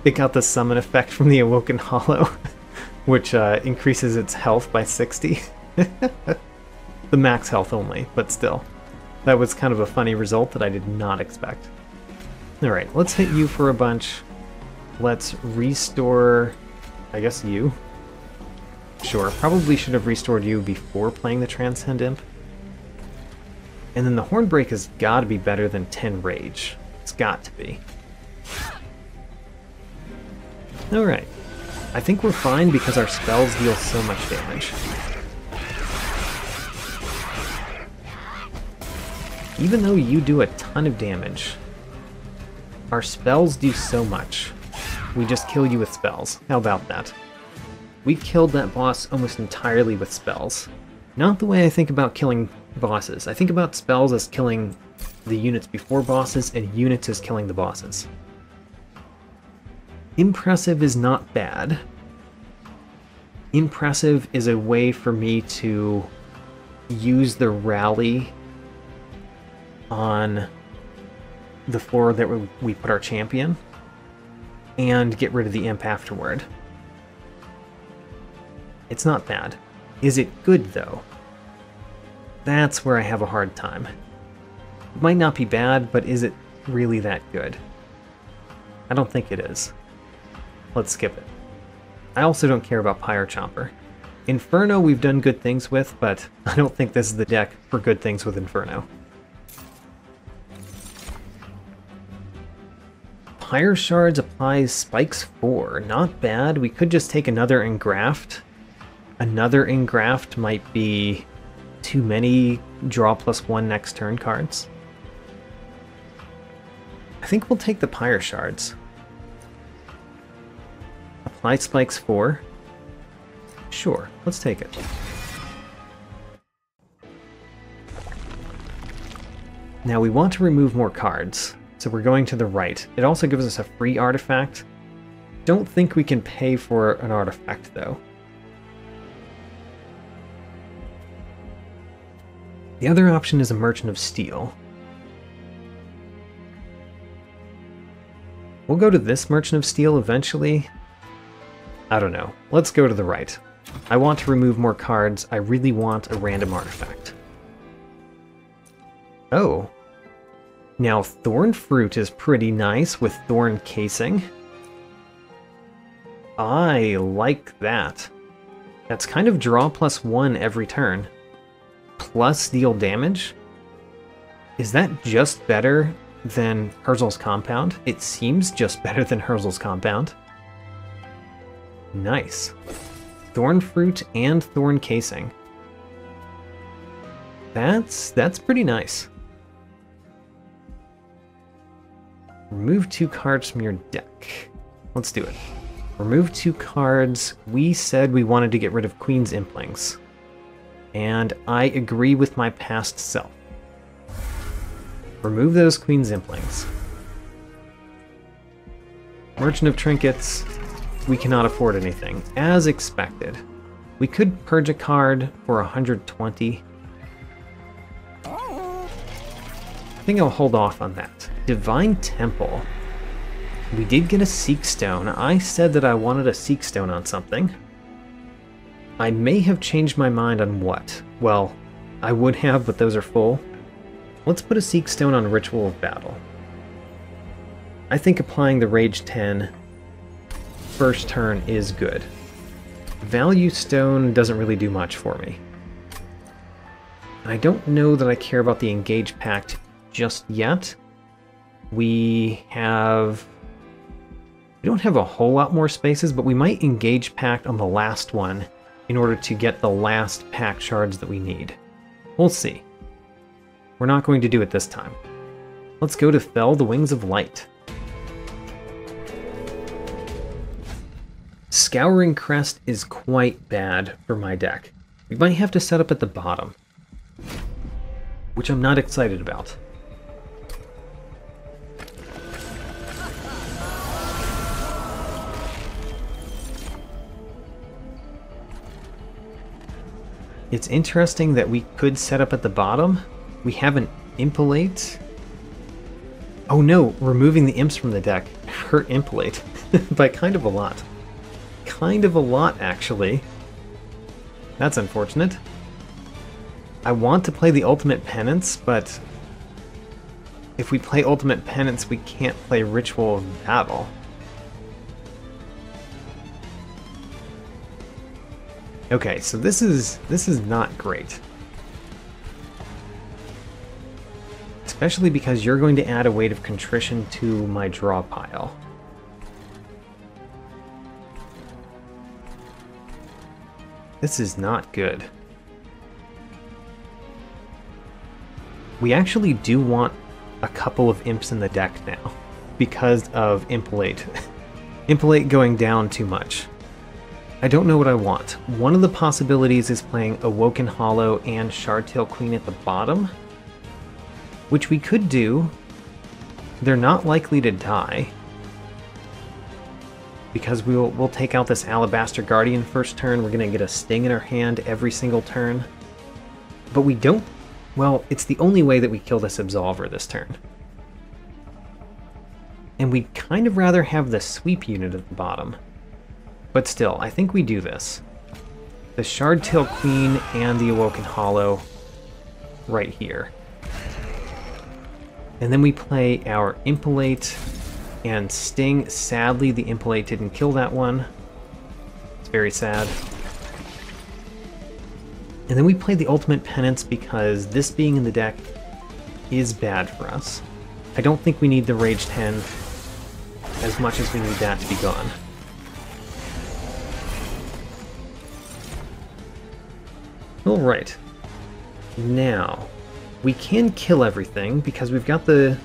It got the summon effect from the Awoken Hollow, which increases its health by 60. The max health only, but still. That was kind of a funny result that I did not expect. Alright, let's hit you for a bunch. Let's restore, I guess, you. Sure, probably should have restored you before playing the Transcend Imp. And then the Hornbreak has got to be better than 10 Rage. It's got to be. Alright. I think we're fine because our spells deal so much damage. Even though you do a ton of damage, our spells do so much. We just kill you with spells. How about that? We killed that boss almost entirely with spells. Not the way I think about killing bosses. I think about spells as killing the units before bosses and units as killing the bosses. Impressive is not bad. Impressive is a way for me to use the rally on the floor that we put our champion and get rid of the imp afterward. It's not bad. Is it good, though? That's where I have a hard time. It might not be bad, but is it really that good? I don't think it is. Let's skip it. I also don't care about Pyre Chomper. Inferno we've done good things with, but I don't think this is the deck for good things with Inferno. Pyre Shards applies Spikes 4. Not bad. We could just take another Engraft. Another Engraft might be too many draw +1 next turn cards. I think we'll take the Pyre Shards. Apply Spikes 4. Sure, let's take it. Now we want to remove more cards, so we're going to the right. It also gives us a free artifact. Don't think we can pay for an artifact, though. The other option is a Merchant of Steel. We'll go to this Merchant of Steel eventually. I don't know. Let's go to the right. I want to remove more cards. I really want a random artifact. Oh. Now, Thorn Fruit is pretty nice with Thorn Casing. I like that. That's kind of draw +1 every turn. Plus deal damage? Is that just better than Herzl's Compound? It seems just better than Herzl's Compound. Nice. Thorn Fruit and Thorn Casing. That's pretty nice. Remove 2 cards from your deck. Let's do it. Remove 2 cards. We said we wanted to get rid of Queen's Implings. And I agree with my past self. Remove those Queen's Implings. Merchant of Trinkets. We cannot afford anything, as expected. We could purge a card for 120. I think I'll hold off on that. Divine Temple. We did get a Seek Stone. I said that I wanted a Seek Stone on something. I may have changed my mind on what. Well, I would have, but those are full. Let's put a Seek Stone on Ritual of Battle. I think applying the Rage 10 first turn is good. Value Stone doesn't really do much for me. I don't know that I care about the Engage Pact just yet. We don't have a whole lot more spaces, but we might Engage Pact on the last one in order to get the last Pact Shards that we need. We'll see. We're not going to do it this time. Let's go to Fell the Wings of Light. Scouring Crest is quite bad for my deck. We might have to set up at the bottom, which I'm not excited about. It's interesting that we could set up at the bottom. We have an Impelate. Oh no, removing the imps from the deck hurt Impelate by kind of a lot. Kind of a lot, actually. That's unfortunate. I want to play the Ultimate Penance, but if we play Ultimate Penance, we can't play Ritual of Battle. Okay, so this is not great. Especially because you're going to add a Weight of Contrition to my draw pile. This is not good. We actually do want a couple of imps in the deck now because of Impelate. Impelate going down too much. I don't know what I want. One of the possibilities is playing Awoken Hollow and Shardtail Queen at the bottom, which we could do. They're not likely to die, because we'll take out this Alabaster Guardian first turn. We're going to get a Sting in our hand every single turn. But we don't... Well, it's the only way that we kill this Absolver this turn. And we'd kind of rather have the Sweep unit at the bottom. But still, I think we do this. The Shardtail Queen and the Awoken Hollow right here. And then we play our Impelate and Sting. Sadly, the Impelate didn't kill that one. It's very sad. And then we play the Ultimate Penance because this being in the deck is bad for us. I don't think we need the Rage 10 as much as we need that to be gone. Alright. Now, we can kill everything because we've got the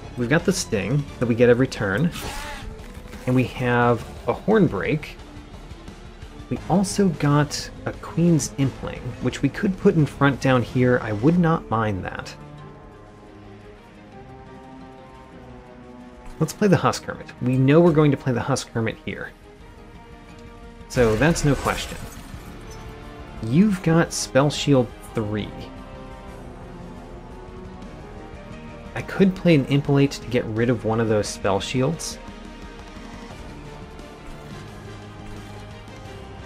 sting that we get every turn. And we have a Hornbreak. We also got a Queen's Impling, which we could put in front down here. I would not mind that. Let's play the Husk Hermit. We know we're going to play the Husk Hermit here. So that's no question. You've got Spell Shield 3. I could play an Impelate to get rid of one of those Spell Shields.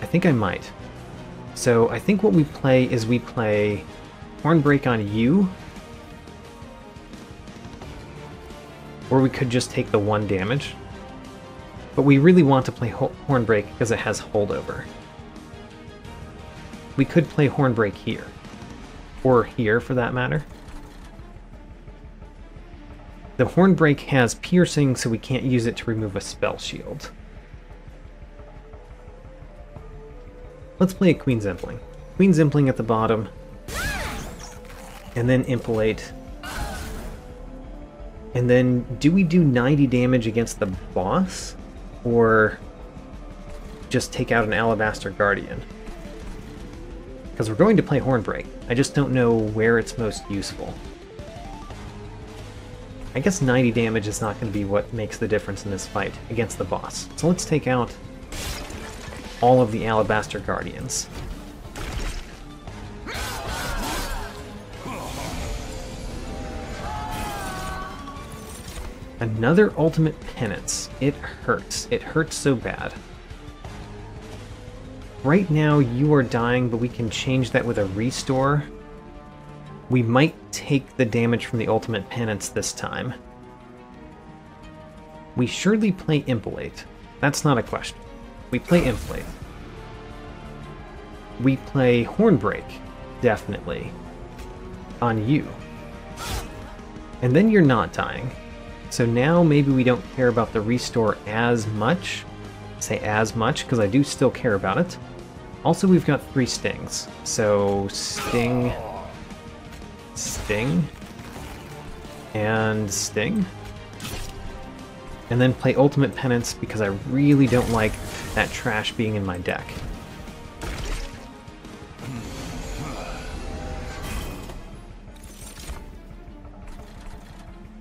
I think I might. So I think what we play is we play Hornbreak on you. Or we could just take the 1 damage. But we really want to play Hornbreak because it has holdover. We could play Hornbreak here. Or here, for that matter. The Hornbreak has piercing, so we can't use it to remove a spell shield. Let's play a Queen's Impling. Queen's Impling at the bottom. And then Impelate. And then, do we do 90 damage against the boss? Or just take out an Alabaster Guardian? Because we're going to play Hornbreak. I just don't know where it's most useful. I guess 90 damage is not going to be what makes the difference in this fight against the boss. So let's take out all of the Alabaster Guardians. Another Ultimate Penance. It hurts. It hurts so bad. Right now you are dying, but we can change that with a Restore. We might take the damage from the Ultimate Penance this time. We surely play Impelate. That's not a question. We play Impelate. We play Hornbreak, definitely, on you. And then you're not dying. So now maybe we don't care about the Restore as much. Say as much, because I do still care about it. Also, we've got 3 stings. So, Sting, Sting, and Sting. And then play Ultimate Penance, because I really don't like that trash being in my deck.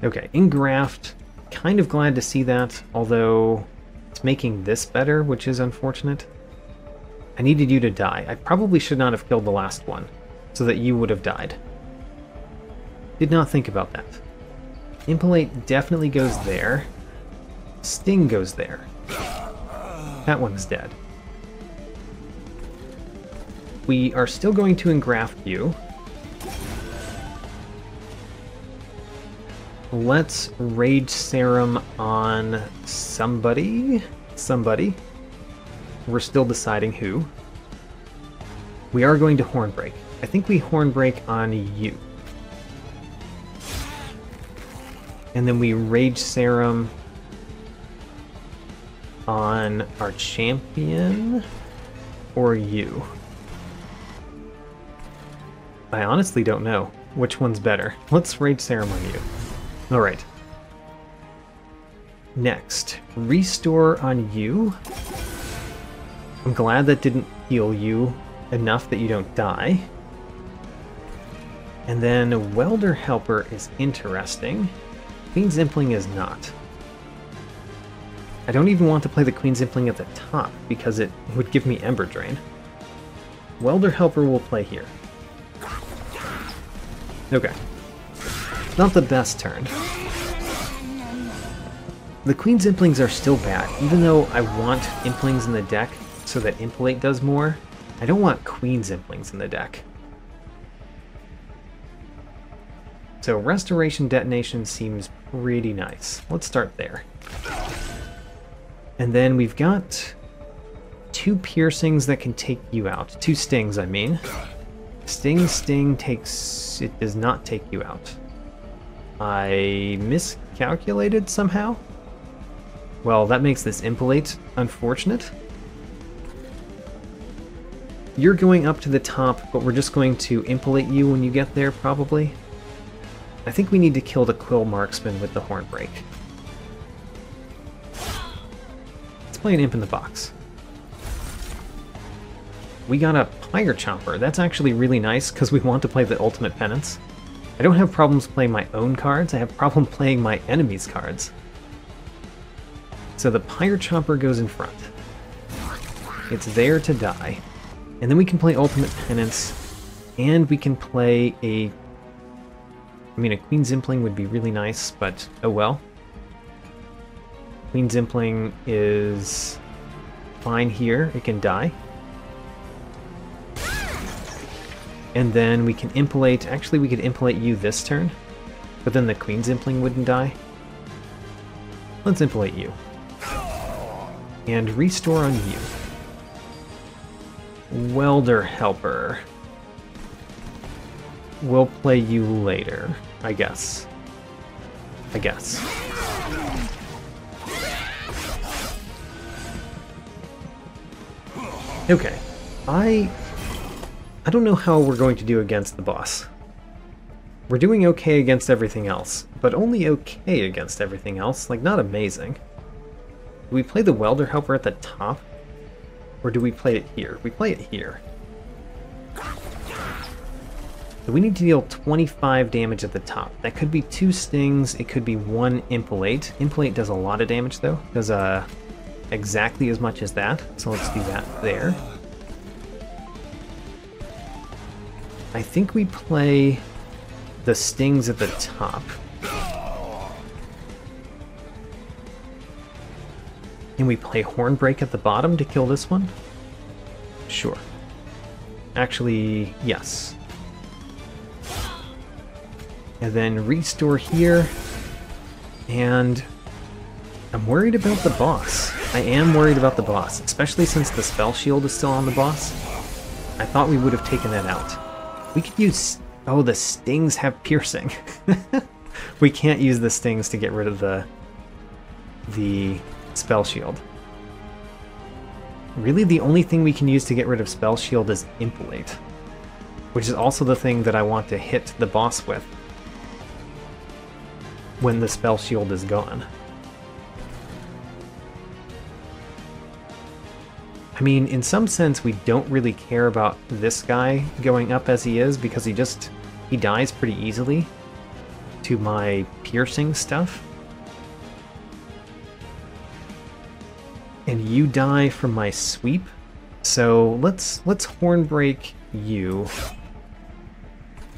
Okay, Engraft, kind of glad to see that, although it's making this better, which is unfortunate. I needed you to die. I probably should not have killed the last one, so that you would have died. Did not think about that. Impelate definitely goes there. Sting goes there. That one's dead. We are still going to engraft you. Let's Rage Serum on somebody. Somebody. We're still deciding who. We are going to Hornbreak. I think we Hornbreak on you. And then we Rage Serum on our champion or you. I honestly don't know which one's better. Let's Rage Serum on you. Alright. Next, Restore on you. I'm glad that didn't heal you enough that you don't die. And then Welder Helper is interesting. Queen's Impling is not. I don't even want to play the Queen's Impling at the top because it would give me Ember Drain. Welder Helper will play here. Okay. Not the best turn. The Queen's Implings are still bad. Even though I want Implings in the deck so that Impelate does more, I don't want Queen's Implings in the deck. So Restoration Detonation seems pretty nice. Let's start there. And then we've got 2 piercings that can take you out. 2 stings, I mean. Sting takes... it does not take you out. I miscalculated somehow? Well, that makes this impalate unfortunate. You're going up to the top, but we're just going to impalate you when you get there, probably. I think we need to kill the Quill Marksman with the Hornbreak. Let's play an Imp in the box. We got a Pyre Chomper. That's actually really nice, because we want to play the Ultimate Penance. I don't have problems playing my own cards, I have problem playing my enemy's cards. So the Pyre Chomper goes in front. It's there to die. And then we can play Ultimate Penance, and we can play a... I mean, a Queen's Impling would be really nice, but oh well. Queen's Impling is fine here, it can die. And then we can impalate... actually, we could impalate you this turn, but then the Queen's Impling wouldn't die. Let's impalate you. And restore on you. Welder Helper. We'll play you later, I guess. Okay. I don't know how we're going to do against the boss. We're doing okay against everything else, but only okay against everything else, like not amazing. Do we play the Welder Helper at the top? Or do we play it here? We play it here. So we need to deal 25 damage at the top. That could be 2 stings, it could be 1 impalate. Impalate does a lot of damage though, does exactly as much as that, so let's do that there. I think we play the stings at the top. And we play Hornbreak at the bottom to kill this one? Sure. Actually, yes. And then restore here. And I'm worried about the boss. I am worried about the boss, especially since the spell shield is still on the boss. I thought we would have taken that out. We could use... oh, the stings have piercing. We can't use the stings to get rid of the spell shield. Really, the only thing we can use to get rid of spell shield is impalate, which is also the thing that I want to hit the boss with when the spell shield is gone. I mean, in some sense, we don't really care about this guy going up as he is, because he dies pretty easily to my piercing stuff. And you die from my sweep, so let's Hornbreak you.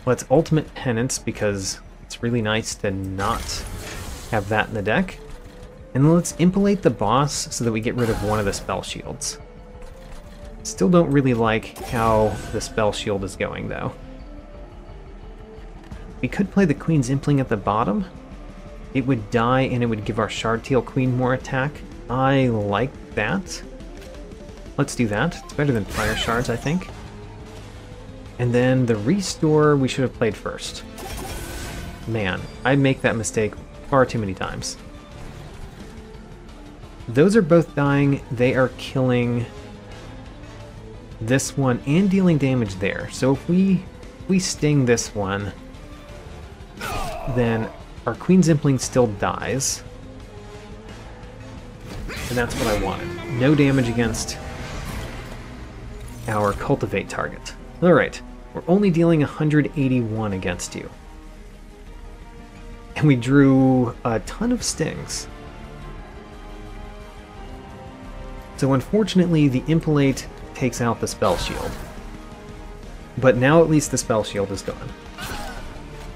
Let's Ultimate Penance, because it's really nice to not have that in the deck. And let's impalate the boss so that we get rid of one of the spell shields. Still don't really like how the spell shield is going, though. We could play the Queen's Impling at the bottom. It would die, and it would give our Shardtail Queen more attack. I like that. Let's do that. It's better than Fire Shards, I think. And then the Restore we should have played first. Man, I make that mistake far too many times. Those are both dying. They are killing this one and dealing damage there. So if we sting this one, then our Queen's Impling still dies. And that's what I wanted. No damage against our Cultivate target. Alright, we're only dealing 181 against you. And we drew a ton of stings. So unfortunately, the Impalate takes out the spell shield. But now at least the spell shield is gone.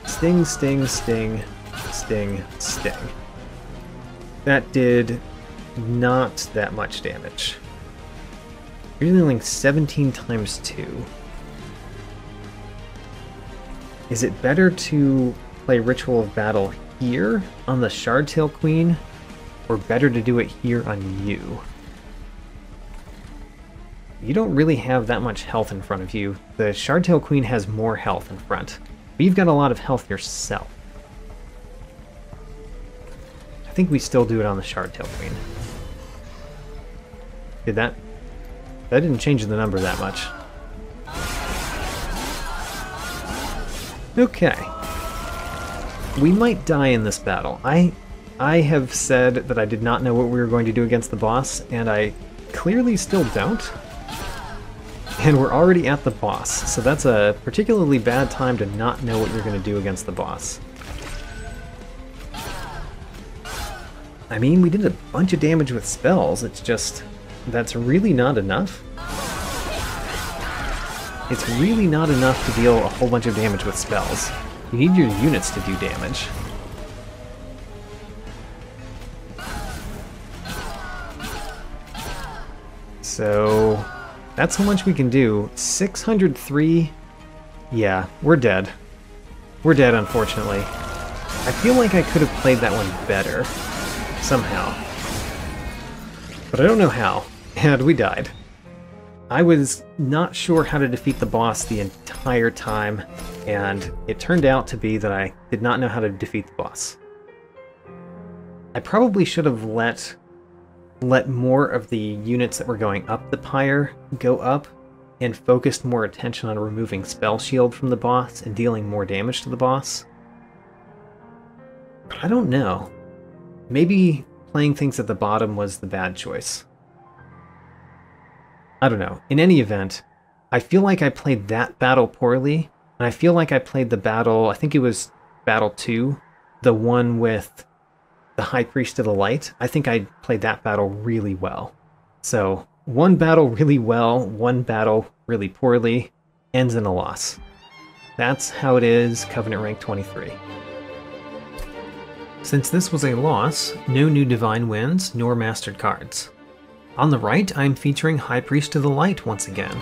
Sting, sting, sting, sting, sting. That did not that much damage. You're dealing 17 times 2. Is it better to play Ritual of Battle here on the Shardtail Queen, or better to do it here on you? You don't really have that much health in front of you. The Shardtail Queen has more health in front, but you've got a lot of health yourself. I think we still do it on the Shardtail Queen. Did that? That didn't change the number that much. Okay. We might die in this battle. I have said that I did not know what we were going to do against the boss, and I clearly still don't. And we're already at the boss, so that's a particularly bad time to not know what you're going to do against the boss. I mean, we did a bunch of damage with spells, it's just... that's really not enough. It's really not enough to deal a whole bunch of damage with spells. You need your units to do damage. So... that's how much we can do. 603... yeah, we're dead. We're dead, unfortunately. I feel like I could have played that one better. Somehow. But I don't know how. And we died. I was not sure how to defeat the boss the entire time, and it turned out to be that I did not know how to defeat the boss. I probably should have let more of the units that were going up the pyre go up, and focused more attention on removing Spell Shield from the boss and dealing more damage to the boss. But I don't know. Maybe playing things at the bottom was the bad choice. I don't know. In any event, I feel like I played that battle poorly, and I feel like I played the battle, I think it was Battle 2, the one with the High Priest of the Light. I think I played that battle really well. So, one battle really well, one battle really poorly, ends in a loss. That's how it is, Covenant Rank 23. Since this was a loss, no new Divine wins, nor Mastered cards. On the right, I'm featuring High Priest of the Light once again.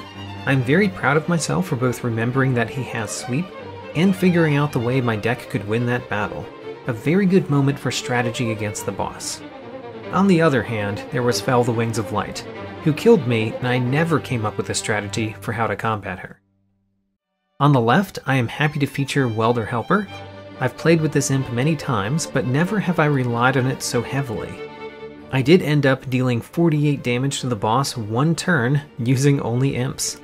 I'm very proud of myself for both remembering that he has sweep, and figuring out the way my deck could win that battle. A very good moment for strategy against the boss. On the other hand, there was Fel the Wings of Light, who killed me, and I never came up with a strategy for how to combat her. On the left, I am happy to feature Welder Helper. I've played with this imp many times, but never have I relied on it so heavily. I did end up dealing 48 damage to the boss one turn using only imps.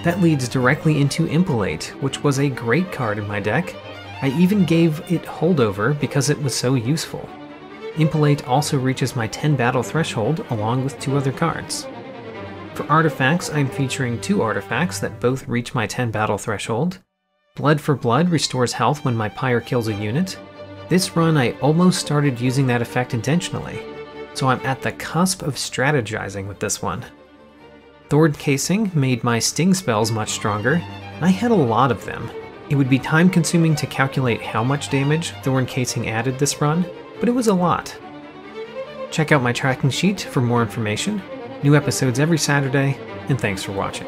That leads directly into Impelate, which was a great card in my deck. I even gave it holdover because it was so useful. Impelate also reaches my 10 battle threshold along with 2 other cards. For artifacts, I'm featuring 2 artifacts that both reach my 10 battle threshold. Blood for Blood restores health when my pyre kills a unit. This run I almost started using that effect intentionally, so I'm at the cusp of strategizing with this one. Thord Casing made my sting spells much stronger. I had a lot of them. It would be time consuming to calculate how much damage Thorn Casing added this run, but it was a lot. Check out my tracking sheet for more information. New episodes every Saturday, and thanks for watching.